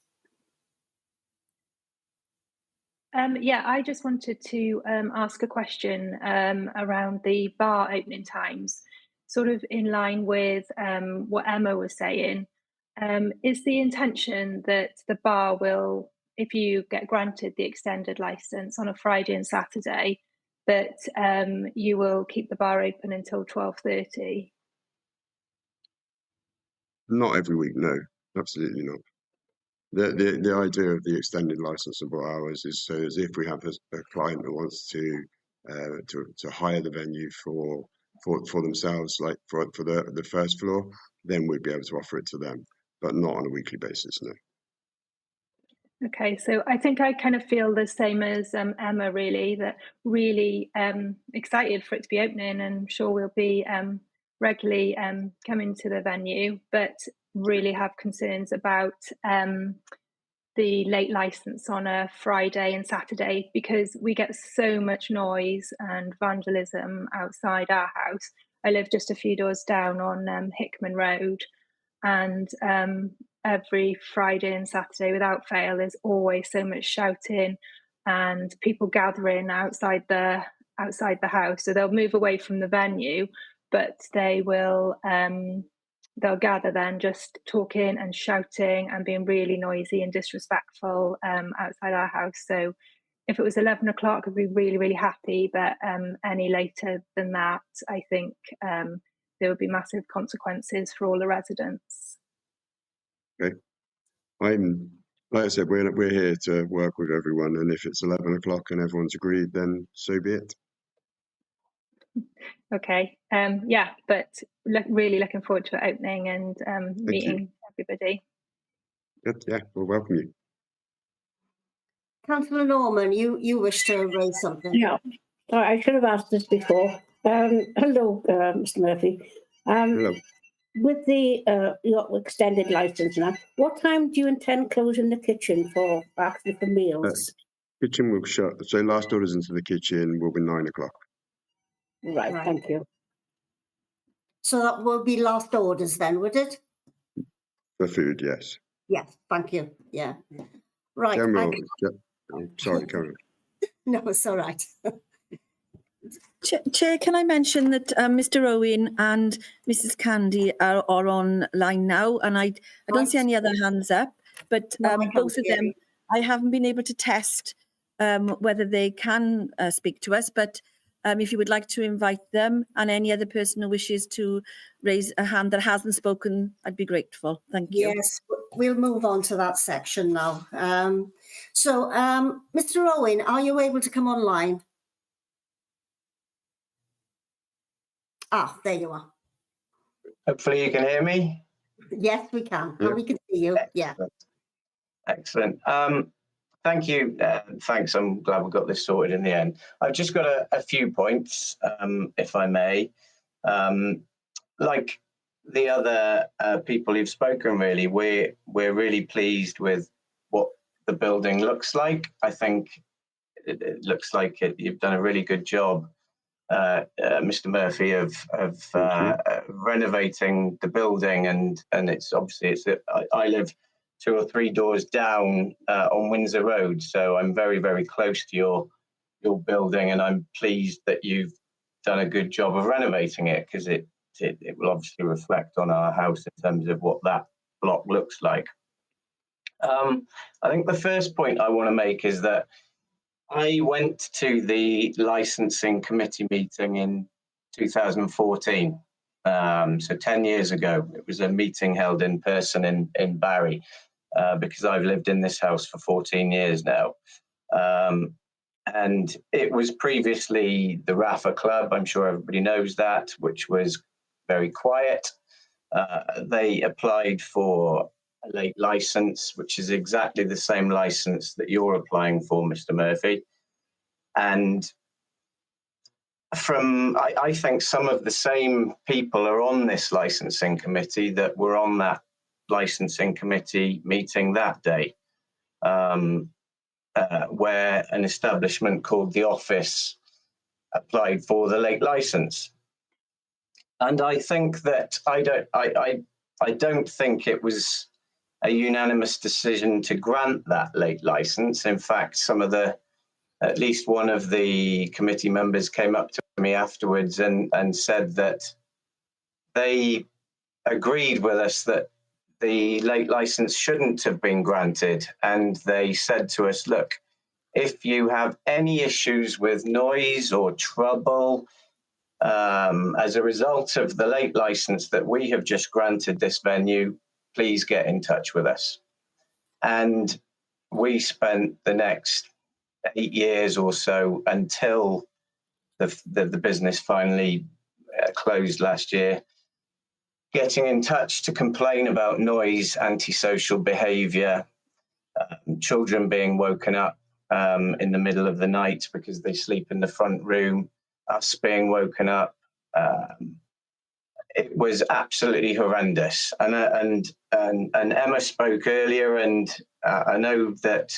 Yeah, I just wanted to ask a question around the bar opening times, sort of in line with what Emma was saying. Is the intention that the bar will, if you get granted the extended licence on a Friday and Saturday, that you will keep the bar open until 12:30? Not every week, no, absolutely not. The idea of the extended licensable hours is so as if we have a client that wants to hire the venue for themselves, like for the first floor, then we'd be able to offer it to them, but not on a weekly basis, no. Okay, so I think I kind of feel the same as Emma, really, that really excited for it to be opening, and sure we'll be regularly coming to the venue, but really have concerns about the late license on a Friday and Saturday, because we get so much noise and vandalism outside our house. I live just a few doors down on Hickman Road, and every Friday and Saturday without fail there's always so much shouting and people gathering outside the house. So they'll move away from the venue, but they will they'll gather then just talking and shouting and being really noisy and disrespectful outside our house. So if it was 11 o'clock, I'd be really, really happy, but any later than that, I think there would be massive consequences for all the residents. Okay, like I said, we're here to work with everyone, and if it's 11 o'clock and everyone's agreed, then so be it. Okay, yeah, but really looking forward to it opening and meeting everybody. Good, yeah, we'll welcome you. Councillor Norman, you wish to raise something? Yeah, sorry, I should have asked this before. Hello, Mr. Murphy. Hello. With the your extended licence now, what time do you intend closing the kitchen for meals? Kitchen will shut, so last orders into the kitchen will be 9 o'clock. Right, thank you. So that will be last orders then, would it? For food, yes. Yes, thank you. Yeah. Right. I'm sorry, Karen. No, it's all right. Chair, can I mention that Mr. Owen and Mrs. Candy are online now, and I don't see any other hands up, but both of them, I haven't been able to test whether they can speak to us, but if you would like to invite them and any other person who wishes to raise a hand that hasn't spoken, I'd be grateful. Thank you. Yes, we'll move on to that section now. Mr. Owen, are you able to come online? Ah, there you are. Hopefully you can hear me. Yes, we can. And we can see you. Yeah. Excellent. Thank you. Thanks. I'm glad we got this sorted in the end. I've just got a few points, if I may. Like the other people who've spoken, really, we're really pleased with what the building looks like. I think it looks like you've done a really good job, Mr. Murphy, of renovating the building, and it's obviously I live 2 or 3 doors down on Windsor Road, so I'm very, very close to your building, and I'm pleased that you've done a good job of renovating it, because it will obviously reflect on our house in terms of what that block looks like. I think the first point I want to make is that I went to the licensing committee meeting in 2014, So 10 years ago, it was a meeting held in person in Barry, because I've lived in this house for 14 years now. And it was previously the Rafa Club, I'm sure everybody knows that, which was very quiet. They applied for a late license, which is exactly the same license that you're applying for, Mr. Murphy. And I think some of the same people are on this licensing committee that were on that licensing committee meeting that day, where an establishment called The Office applied for the late license. And I think that I don't think it was a unanimous decision to grant that late license. In fact, at least one of the committee members came up to me afterwards and said that they agreed with us that the late license shouldn't have been granted. And they said to us, look, if you have any issues with noise or trouble as a result of the late license that we have just granted this venue, please get in touch with us. And we spent the next 8 years or so until the business finally closed last year, getting in touch to complain about noise, antisocial behaviour, children being woken up in the middle of the night because they sleep in the front room, us being woken up. It was absolutely horrendous. And Emma spoke earlier, and I know that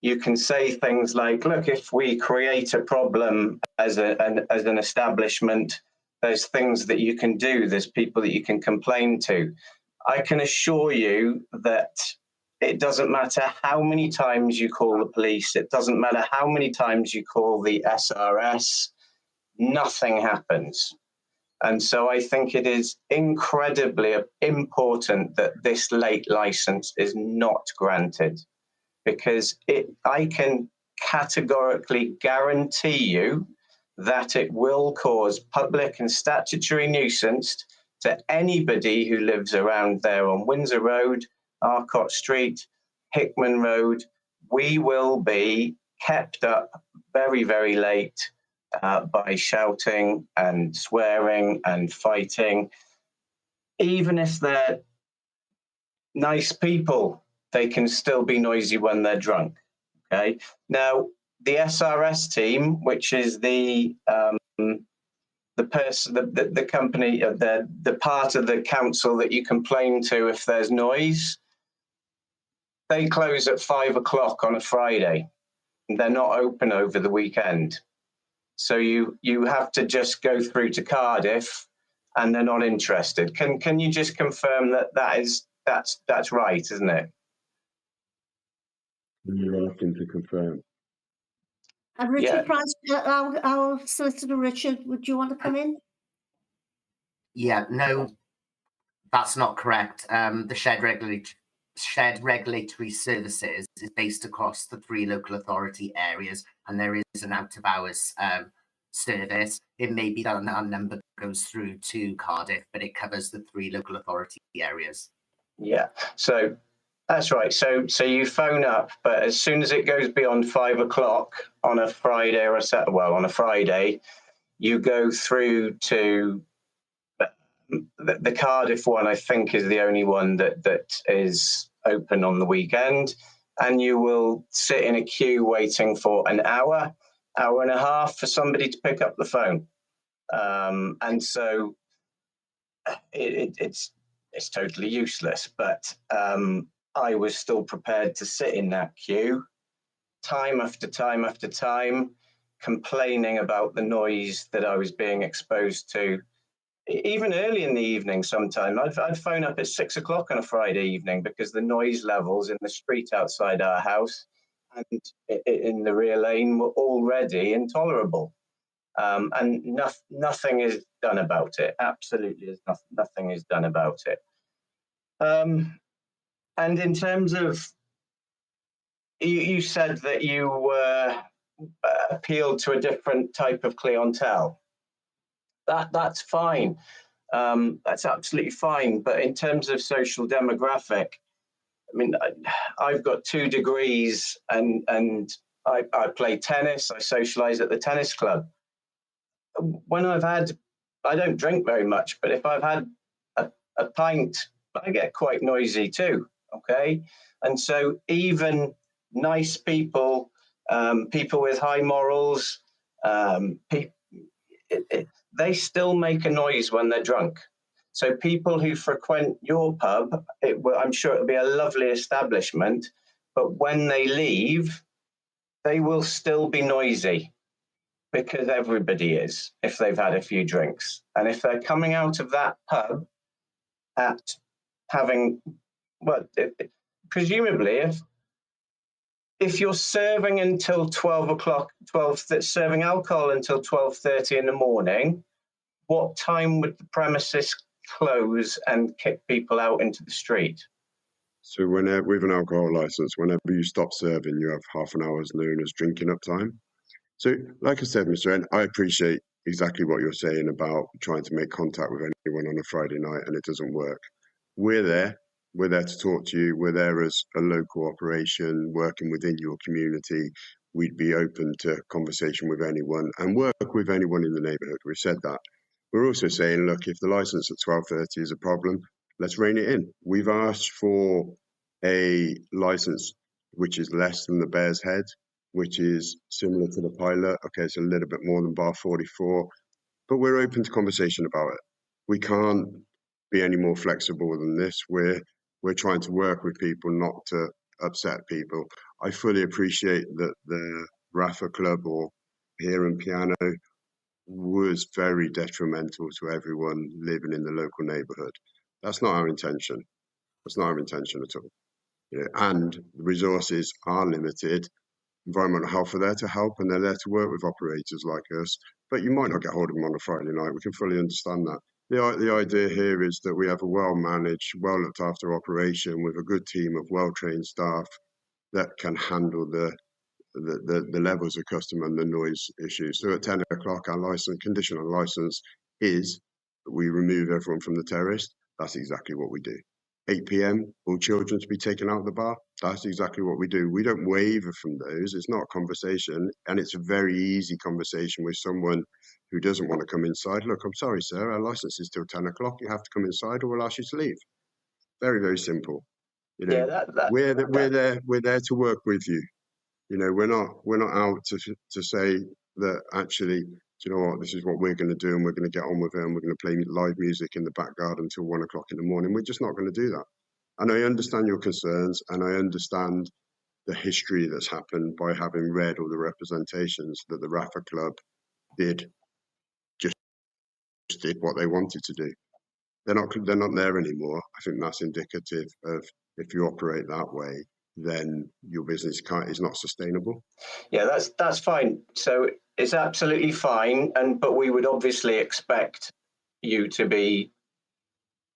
you can say things like, look, if we create a problem as an establishment, there's things that you can do. There's people that you can complain to. I can assure you that it doesn't matter how many times you call the police. It doesn't matter how many times you call the SRS. Nothing happens. And so I think it is incredibly important that this late license is not granted, because I can categorically guarantee you that it will cause public and statutory nuisance to anybody who lives around there on Windsor Road, Arcot Street, Hickman Road. We will be kept up very, very late by shouting and swearing and fighting. Even if they're nice people, they can still be noisy when they're drunk. Okay. Now, the SRS team, which is the person, the company, the part of the council that you complain to if there's noise, they close at 5 o'clock on a Friday. They're not open over the weekend. So you have to just go through to Cardiff, and they're not interested. Can you just confirm that's right, isn't it? You're asking to confirm. And Richard Yeah. Price, our solicitor Richard, would you want to come in? Yeah, no, that's not correct. The shared regulatory services is based across the 3 local authority areas, and there is an out-of-hours service. It may be that our number goes through to Cardiff, but it covers the 3 local authority areas. Yeah, so that's right. So you phone up, but as soon as it goes beyond 5 o'clock on a Friday on a Friday, you go through to the Cardiff one. I think is the only one that is open on the weekend, and you will sit in a queue waiting for an hour and a half for somebody to pick up the phone, and so it's totally useless. But I was still prepared to sit in that queue, time after time after time, complaining about the noise that I was being exposed to. Even early in the evening, sometime I'd phone up at 6 o'clock on a Friday evening because the noise levels in the street outside our house and in the rear lane were already intolerable. And nothing is done about it. Absolutely, nothing is done about it. And in terms of, you said that you appealed to a different type of clientele. That's fine. That's absolutely fine. But in terms of social demographic, I mean, I've got 2 degrees and I play tennis. I socialise at the tennis club. When I don't drink very much, but if I've had a pint, I get quite noisy too. Okay, and so even nice people, people with high morals, they still make a noise when they're drunk. So people who frequent your pub, I'm sure it'll be a lovely establishment, but when they leave, they will still be noisy because everybody is if they've had a few drinks. And if they're coming out of that pub at having, well, presumably if you're serving until 12 o'clock, serving alcohol until 12:30 in the morning, what time would the premises close and kick people out into the street? So whenever, with an alcohol license, whenever you stop serving, you have half an hour known as drinking up time. So like I said, Mr. N, I appreciate exactly what you're saying about trying to make contact with anyone on a Friday night and it doesn't work. We're there to talk to you. We're there as a local operation working within your community. We'd be open to conversation with anyone and work with anyone in the neighbourhood. We've said that. We're also saying, look, if the licence at 12:30 is a problem, let's rein it in. We've asked for a licence which is less than the Bears Head, which is similar to the pilot. Okay, it's a little bit more than Bar 44, but we're open to conversation about it. We can't be any more flexible than this. We're trying to work with people, not to upset people. I fully appreciate that the Rafa Club or here in Piano was very detrimental to everyone living in the local neighbourhood. That's not our intention. That's not our intention at all. You know, and the resources are limited. Environmental Health are there to help and they're there to work with operators like us, but you might not get hold of them on a Friday night. We can fully understand that. The idea here is that we have a well-managed, well-looked-after operation with a good team of well-trained staff that can handle the levels of customer and the noise issues. So at 10 o'clock, our condition on license is that we remove everyone from the terrace. That's exactly what we do. 8 p.m, all children to be taken out of the bar. That's exactly what we do. We don't waver from those. It's not a conversation, and it's a very easy conversation with someone who doesn't want to come inside. Look, I'm sorry, sir, our license is till 10 o'clock. You have to come inside or we'll ask you to leave. Very, very simple. You know, Yeah, we're there to work with you. You know, we're not out to say that actually, do you know what, this is what we're going to do and we're going to get on with it and we're going to play live music in the back garden until 1 o'clock in the morning. We're just not going to do that. And I understand your concerns and I understand the history that's happened by having read all the representations that the Rafa Club did what they wanted to do. They're not there anymore. I think that's indicative of if you operate that way, then your business is not sustainable. Yeah, that's fine. So it's absolutely fine, but we would obviously expect you to be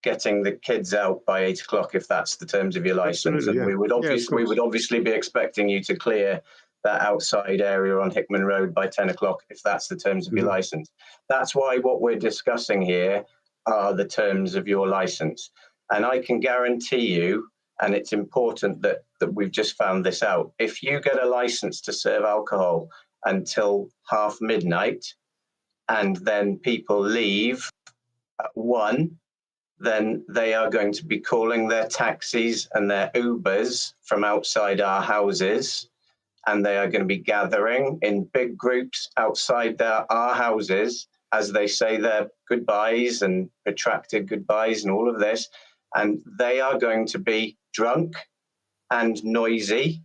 getting the kids out by 8 o'clock if that's the terms of your license. Absolutely, and we would obviously be expecting you to clear that outside area on Hickman Road by 10 o'clock if that's the terms of your license. That's why what we're discussing here are the terms of your license. And I can guarantee you, and it's important that we've just found this out, if you get a license to serve alcohol until midnight and then people leave at 1, then they are going to be calling their taxis and their Ubers from outside our houses, and they are going to be gathering in big groups outside our houses as they say their goodbyes and protracted goodbyes and all of this, and they are going to be drunk and noisy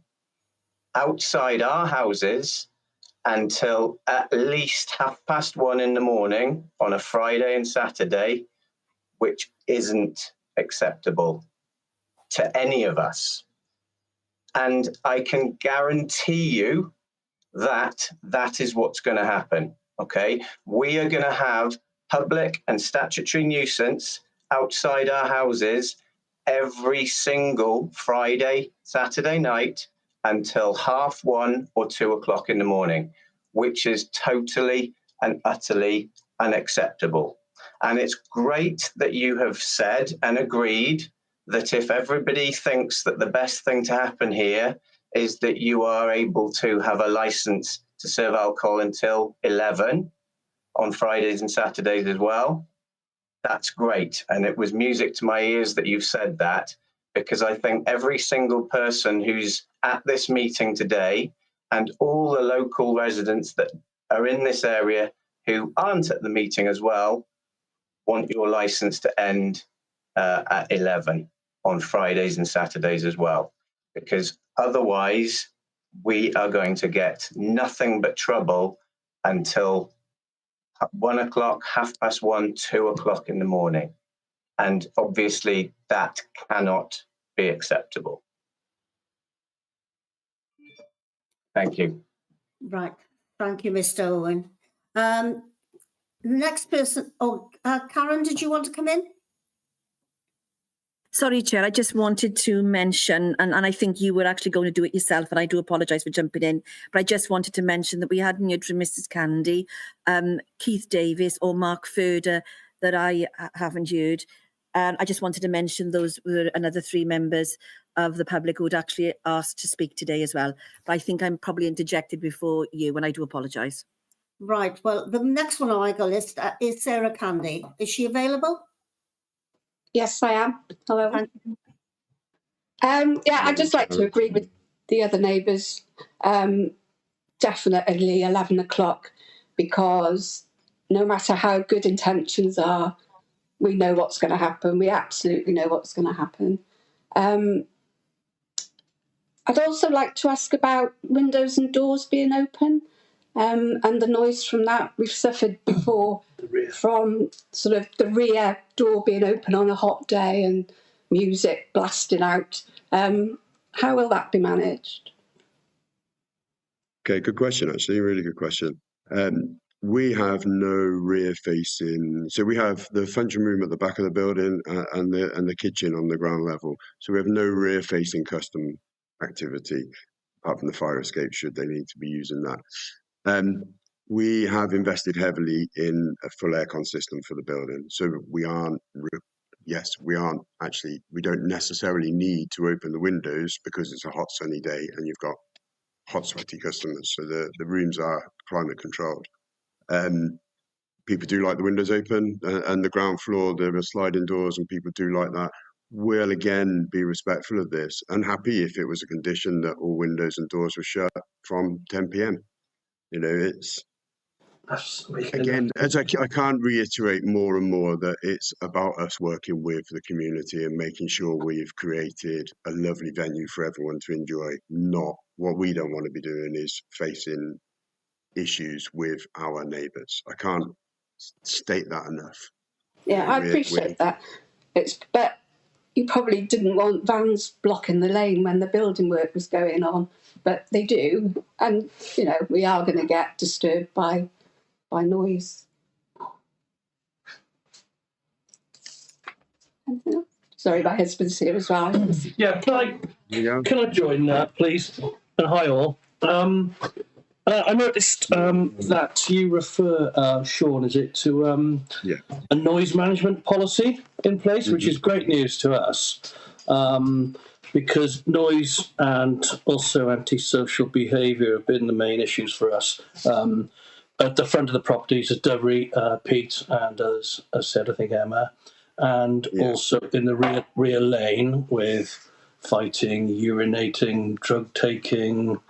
outside our houses until at least 1:30 in the morning on a Friday and Saturday, which isn't acceptable to any of us. And I can guarantee you that that is what's going to happen, okay? We are going to have public and statutory nuisance outside our houses every single Friday, Saturday night until 1:30 or 2 o'clock in the morning, which is totally and utterly unacceptable. And it's great that you have said and agreed that if everybody thinks that the best thing to happen here is that you are able to have a license to serve alcohol until 11 on Fridays and Saturdays as well, that's great. And it was music to my ears that you've said that, because I think every single person who's at this meeting today and all the local residents that are in this area who aren't at the meeting as well want your license to end at 11 on Fridays and Saturdays as well, because otherwise we are going to get nothing but trouble until 1 o'clock, 1:30, 2 o'clock in the morning. And obviously that cannot be acceptable. Thank you. Right. Thank you, Mr. Owen. The next person, Karen, did you want to come in? Sorry, Chair, I just wanted to mention, and I think you were actually going to do it yourself, and I do apologise for jumping in, but I just wanted to mention that we hadn't heard from Mrs. Candy, Keith Davis or Mark Furder that I haven't heard. I just wanted to mention those were another 3 members of the public who'd actually asked to speak today as well. But I think I'm probably interjected before you, and I do apologise. Right. Well, the next one on my list is Sarah Candy. Is she available? Yes, I am. Hello. Yeah, I'd just like to agree with the other neighbours. Definitely 11 o'clock, because no matter how good intentions are, we know what's going to happen. We absolutely know what's going to happen. I'd also like to ask about windows and doors being open, and the noise from that. We've suffered before from sort of the rear door being open on a hot day and music blasting out. How will that be managed? Okay, good question, actually, really good question. We have no rear facing, so we have the function room at the back of the building and the kitchen on the ground level. So we have no rear facing custom activity apart from the fire escape should they need to be using that. We have invested heavily in a full aircon system for the building. So we don't necessarily need to open the windows because it's a hot sunny day and you've got hot sweaty customers. So the rooms are climate controlled. People do like the windows open and the ground floor, there are sliding doors and people do like that. We'll again be respectful of this and happy if it was a condition that all windows and doors were shut from 10 p.m. You know, it's again, as I can't reiterate more and more that it's about us working with the community and making sure we've created a lovely venue for everyone to enjoy. Not what we don't want to be doing is facing issues with our neighbours. I can't state that enough. Yeah, I appreciate that. But you probably didn't want vans blocking the lane when the building work was going on, but they do, and you know we are going to get disturbed by noise. Sorry, my husband's here as well. Yeah, can I join that, please? And hi all. I noticed that you refer, Sean, is it, to a noise management policy in place, which is great news to us, because noise and also antisocial behaviour have been the main issues for us. At the front of the properties, as Dovery, Pete, and as said, I think Emma, and also in the rear lane with fighting, urinating, drug taking,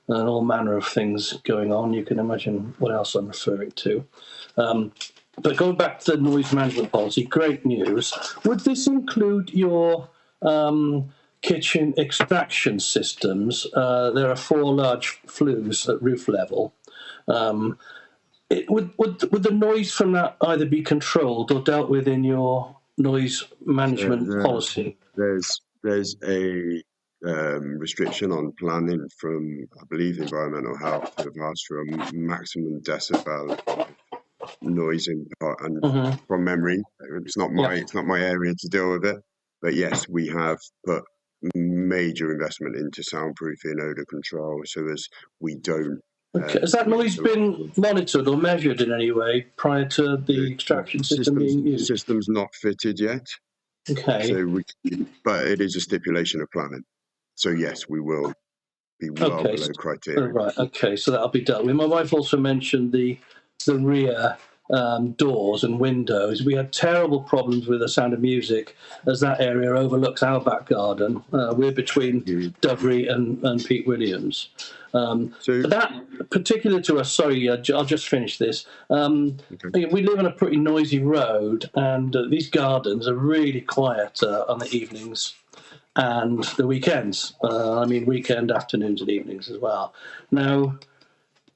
and all manner of things going on. You can imagine what else I'm referring to. But going back to the noise management policy, great news. Would this include your kitchen extraction systems? There are 4 large flues at roof level. Would the noise from that either be controlled or dealt with in your noise management policy? There's a restriction on planning from, I believe, Environmental Health to have asked for a maximum decibel noise input, and from memory, it's not my area to deal with it. But yes, we have put major investment into soundproofing, odor control, so as we don't Okay. Has that noise been monitored or measured in any way prior to the extraction system being used? The system's not fitted yet. Okay. So but it is a stipulation of planning. So yes, we will be well below criteria. Right. Okay. So that'll be dealt with. My wife also mentioned the rear doors and windows. We had terrible problems with The Sound of Music as that area overlooks our back garden. We're between Dovry and Pete Williams. So that particular to us, sorry, I'll just finish this. We live on a pretty noisy road, and these gardens are really quiet on the evenings and the weekends. I mean, weekend afternoons and evenings as well. Now,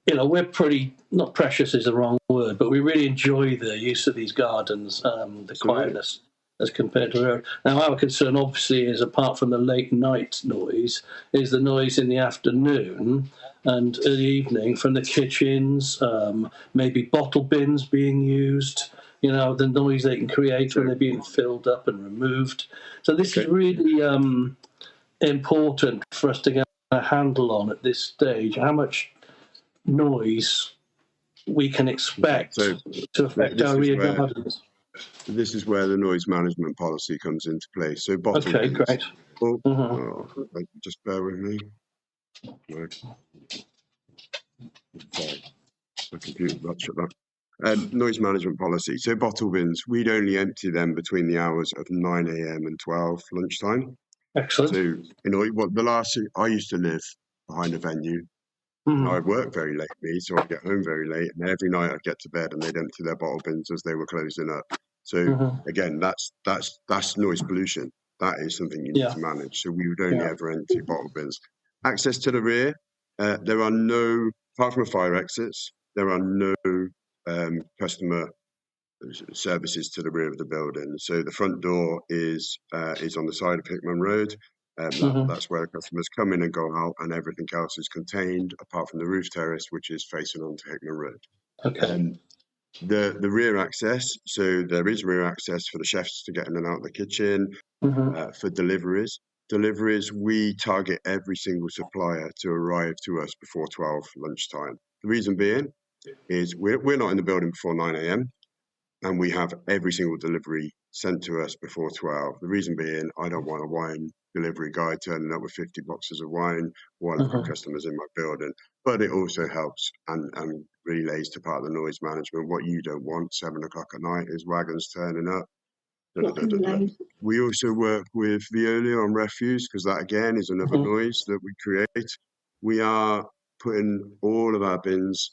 we're pretty, not precious is the wrong word, but we really enjoy the use of these gardens, the quietness as compared to the road. Now, our concern obviously is, apart from the late night noise, is the noise in the afternoon and early evening from the kitchens, maybe bottle bins being used, the noise they can create when they're being filled up and removed. So this is really important for us to get a handle on at this stage, how much noise we can expect to affect our rear gardens. This is where the noise management policy comes into play. So bottle okay, bins. great. Just bear with me. Sorry, my computer's about to shut down. Noise management policy. So bottle bins, we'd only empty them between the hours of 9 a.m. and 12 lunchtime. Excellent. So I used to live behind a venue. And I worked very late, so I'd get home very late, and every night I'd get to bed and they'd empty their bottle bins as they were closing up. So again, that's noise pollution. That is something you need to manage. So we would only ever empty bottle bins. Access to the rear, there are no, apart from fire exits, there are no customer services to the rear of the building. So the front door is on the side of Hickman Road. That's where the customers come in and go out, and everything else is contained apart from the roof terrace, which is facing onto Hickman Road. Okay. The rear access, so there is rear access for the chefs to get in and out of the kitchen. For deliveries, we target every single supplier to arrive to us before 12 lunchtime. The reason being is we're not in the building before 9 a.m. and we have every single delivery sent to us before 12. The reason being, I don't want a wine delivery guy turning up with 50 boxes of wine while I've got customers in my building. But it also helps and relays to part of the noise management. What you don't want 7 o'clock at night is wagons turning up. We also work with Veolia on refuse, because that again is another noise that we create. We are putting all of our bins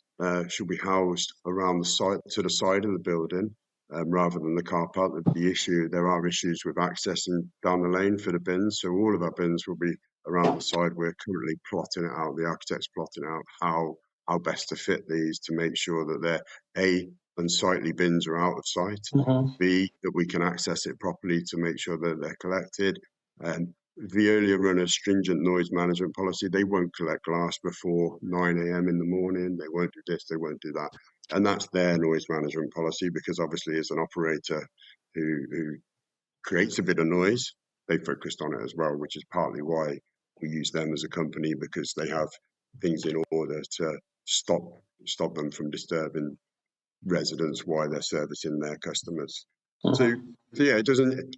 should be housed around the side, to the side of the building, rather than the car park. There are issues with accessing down the lane for the bins, so all of our bins will be around the side. We're currently plotting it out. The architect's plotting out how best to fit these to make sure that they're A, unsightly bins are out of sight, B, that we can access it properly to make sure that they're collected. Veolia run a stringent noise management policy. They won't collect glass before 9 a.m. in the morning. They won't do this, they won't do that. And that's their noise management policy, because obviously as an operator who creates a bit of noise, they focused on it as well, which is partly why we use them as a company, because they have things in order to stop them from disturbing residents while they're servicing their customers. So yeah,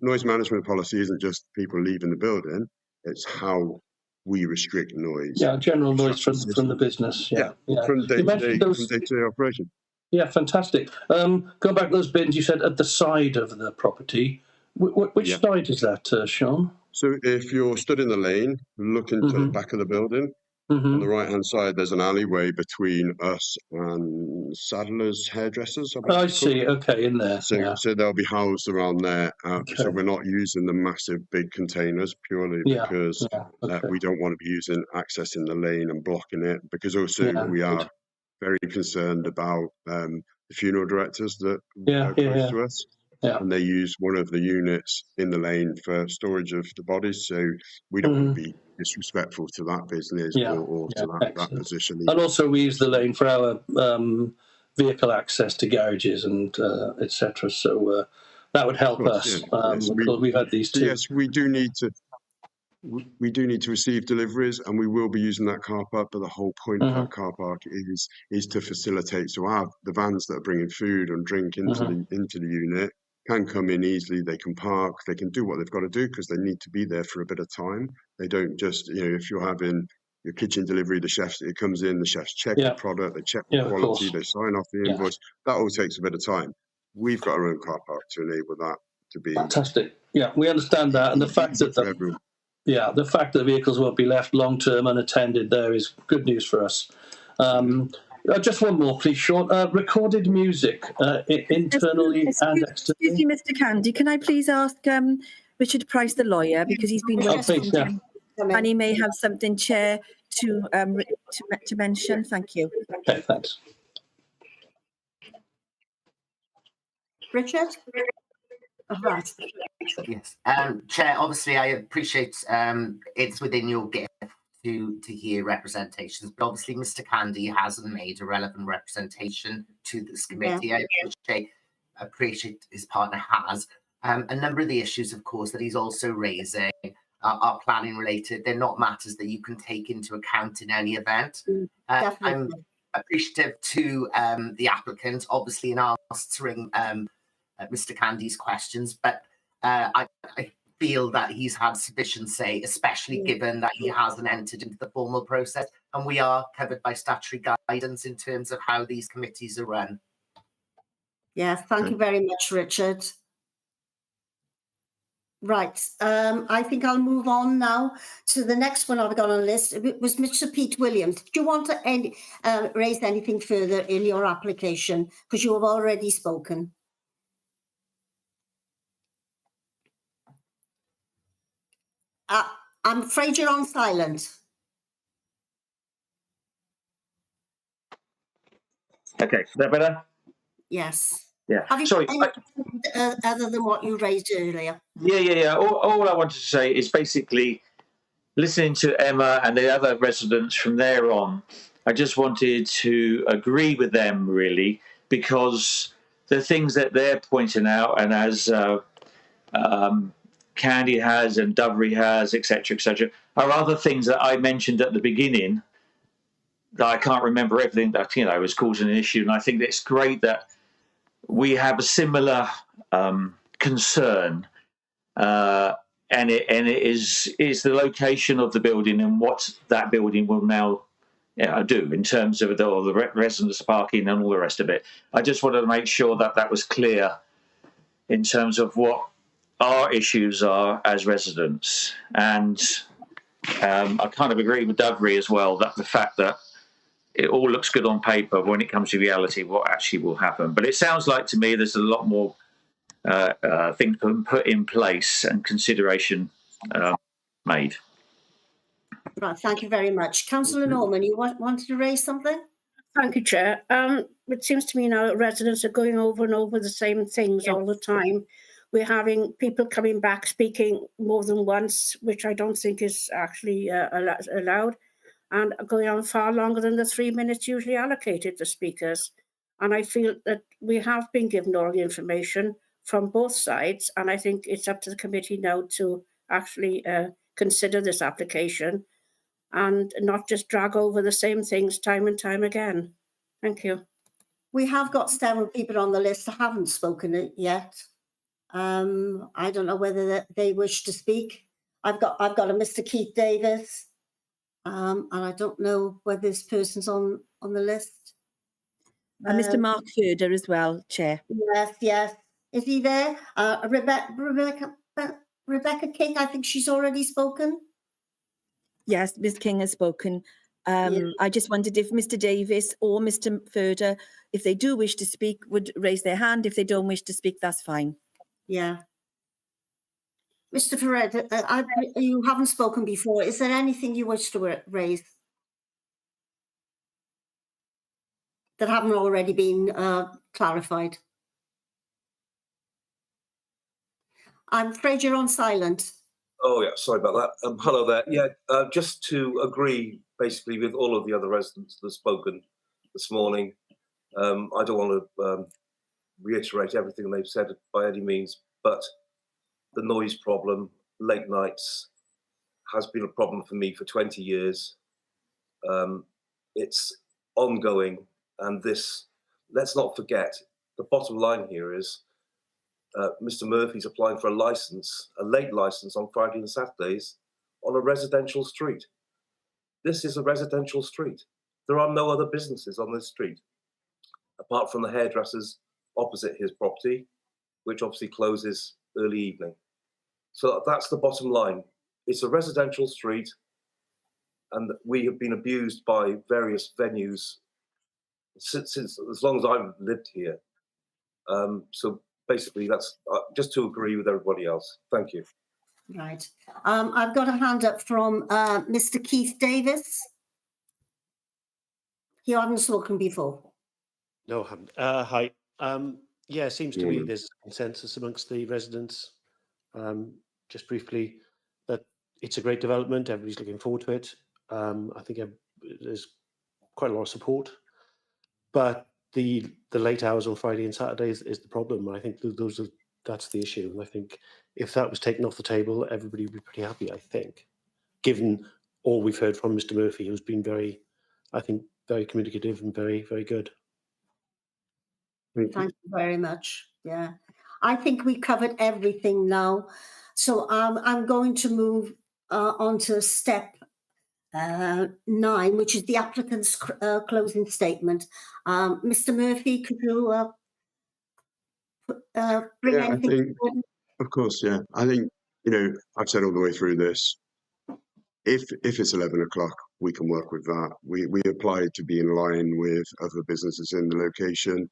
noise management policy isn't just people leaving the building, it's how we restrict noise. Yeah, general noise from the business. From day-to-day operation. Yeah, fantastic. Going back to those bins, you said at the side of the property. Which side is that, Sean? So if you're stood in the lane, looking to the back of the building, on the right-hand side, there's an alleyway between us and Sadler's Hairdressers. I see. Okay, in there. So they'll be housed around there. So we're not using the massive big containers purely because we don't want to be using accessing the lane and blocking it. Because also we are very concerned about the funeral directors that are close to us. And they use one of the units in the lane for storage of the bodies. So we don't want to be disrespectful to that business or to that position. And also we use the lane for our vehicle access to garages and etc. So that would help us. We've had these two. Yes, we do need to. we do need to receive deliveries, and we will be using that car park. But the whole point of that car park is to facilitate, so the vans that are bringing food and drink into the unit can come in easily. They can park. They can do what they've got to do because they need to be there for a bit of time. They don't just, if you're having your kitchen delivery, it comes in, the chefs check the product, they check the quality, they sign off the invoice. That all takes a bit of time. We've got our own car park to enable that to be fantastic. Yeah, we understand that, and the fact that the fact that the vehicles won't be left long term unattended there is good news for us. Just one more, please, Sean. Recorded music, internally and externally. Excuse me, Mr. Candy. Can I please ask Richard Price, the lawyer, because he's been waiting, and he may have something, Chair, to mention. Thank you. Okay, thanks. Richard? Right. Yes. Chair, obviously I appreciate it's within your gift to hear representations, but obviously Mr. Candy hasn't made a relevant representation to this committee. I appreciate his partner has. A number of the issues, of course, that he's also raising are planning related. They're not matters that you can take into account in any event. I'm appreciative to the applicant, obviously, in answering Mr. Candy's questions, but I feel that he's had sufficient say, especially given that he hasn't entered into the formal process, and we are covered by statutory guidance in terms of how these committees are run. Yeah, thank you very much, Richard. Right, I think I'll move on now to the next one I've got on the list. It was Mr. Pete Williams. Do you want to raise anything further in your application? Because you have already spoken. I'm afraid you're on silent. Okay, is that better? Yes. Yeah. Have you Sorry. other than what you raised earlier? Yeah. All I wanted to say is basically listening to Emma and the other residents from there on, I just wanted to agree with them, really, because the things that they're pointing out, and as Candy has and Dovery has, etc., are other things that I mentioned at the beginning that I can't remember everything that, was causing an issue. And I think it's great that we have a similar concern, and it is the location of the building and what that building will now do in terms of the residents parking and all the rest of it. I just wanted to make sure that that was clear in terms of what our issues are as residents. And I kind of agree with Dovery as well, that the fact that it all looks good on paper, when it comes to reality, what actually will happen. But it sounds like to me there's a lot more things put in place and consideration made. Right, thank you very much. Councillor Norman, you wanted to raise something? Thank you, Chair. It seems to me now that residents are going over and over the same things all the time. We're having people coming back speaking more than once, which I don't think is actually allowed, and going on far longer than the 3 minutes usually allocated to speakers. And I feel that we have been given all the information from both sides, and I think it's up to the committee now to actually consider this application and not just drag over the same things time and time again. Thank you. We have got several people on the list that haven't spoken yet. I don't know whether they wish to speak. I've got a Mr. Keith Davis, and I don't know whether this person's on the list. And Mr. Mark Furder as well, Chair. Yes. Is he there? Rebecca King, I think she's already spoken. Yes, Ms. King has spoken. I just wondered if Mr. Davis or Mr. Furder, if they do wish to speak, would raise their hand. If they don't wish to speak, that's fine. Yeah. Mr. Ferret, you haven't spoken before. Is there anything you wish to raise that haven't already been clarified? I'm afraid you're on silent. Oh, yeah, sorry about that. Hello there. Yeah, just to agree basically with all of the other residents that have spoken this morning. I don't want to reiterate everything they've said by any means, but the noise problem, late nights, has been a problem for me for 20 years. It's ongoing, and this, let's not forget, the bottom line here is Mr. Murphy's applying for a license, a late license on Friday and Saturdays on a residential street. This is a residential street. There are no other businesses on this street, apart from the hairdressers opposite his property, which obviously closes early evening. So that's the bottom line. It's a residential street, and we have been abused by various venues since as long as I've lived here. So basically, that's just to agree with everybody else. Thank you. Right. I've got a hand up from Mr. Keith Davis. You haven't spoken before. No, I haven't. Hi. Yeah, it seems to be there's consensus amongst the residents. Just briefly, that it's a great development. Everybody's looking forward to it. I think there's quite a lot of support, but the late hours on Friday and Saturdays is the problem. I think that's the issue. And I think if that was taken off the table, everybody would be pretty happy. I think, given all we've heard from Mr. Murphy, who's been very, I think, very communicative and very, very good. Thank you very much. Yeah, I think we covered everything now. So I'm going to move on to step 9, which is the applicant's closing statement. Mr. Murphy, could you bring anything forward? Of course, yeah. I think, I've said all the way through this, if it's 11 o'clock, we can work with that. We applied to be in line with other businesses in the location.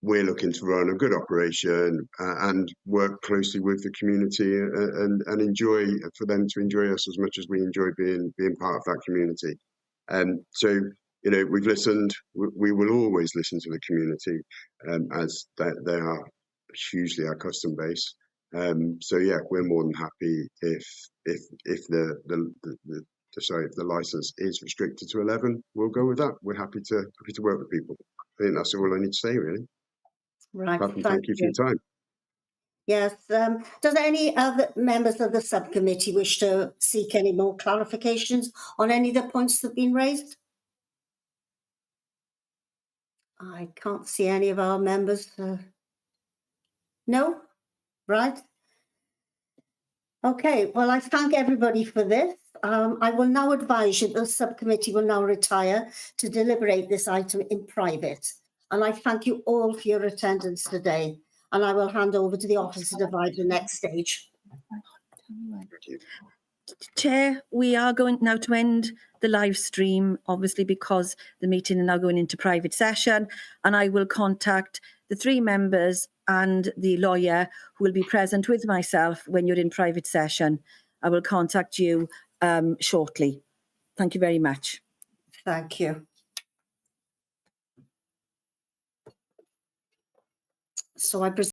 We're looking to run a good operation and work closely with the community and enjoy, for them to enjoy us as much as we enjoy being part of that community. So, we've listened. We will always listen to the community as they are hugely our customer base. So yeah, we're more than happy if the license is restricted to 11. We'll go with that. We're happy to work with people. I think that's all I need to say, really. Right. Thank you for your time. Yes. Does any other members of the subcommittee wish to seek any more clarifications on any of the points that have been raised? I can't see any of our members. No? Right. Okay. Well, I thank everybody for this. I will now advise you that the subcommittee will now retire to deliberate this item in private. And I thank you all for your attendance today. And I will hand over to the Officer Divider next stage. Chair, we are going now to end the live stream, obviously, because the meeting is now going into private session. And I will contact the 3 members and the lawyer who will be present with myself when you're in private session. I will contact you shortly. Thank you very much. Thank you. So I presume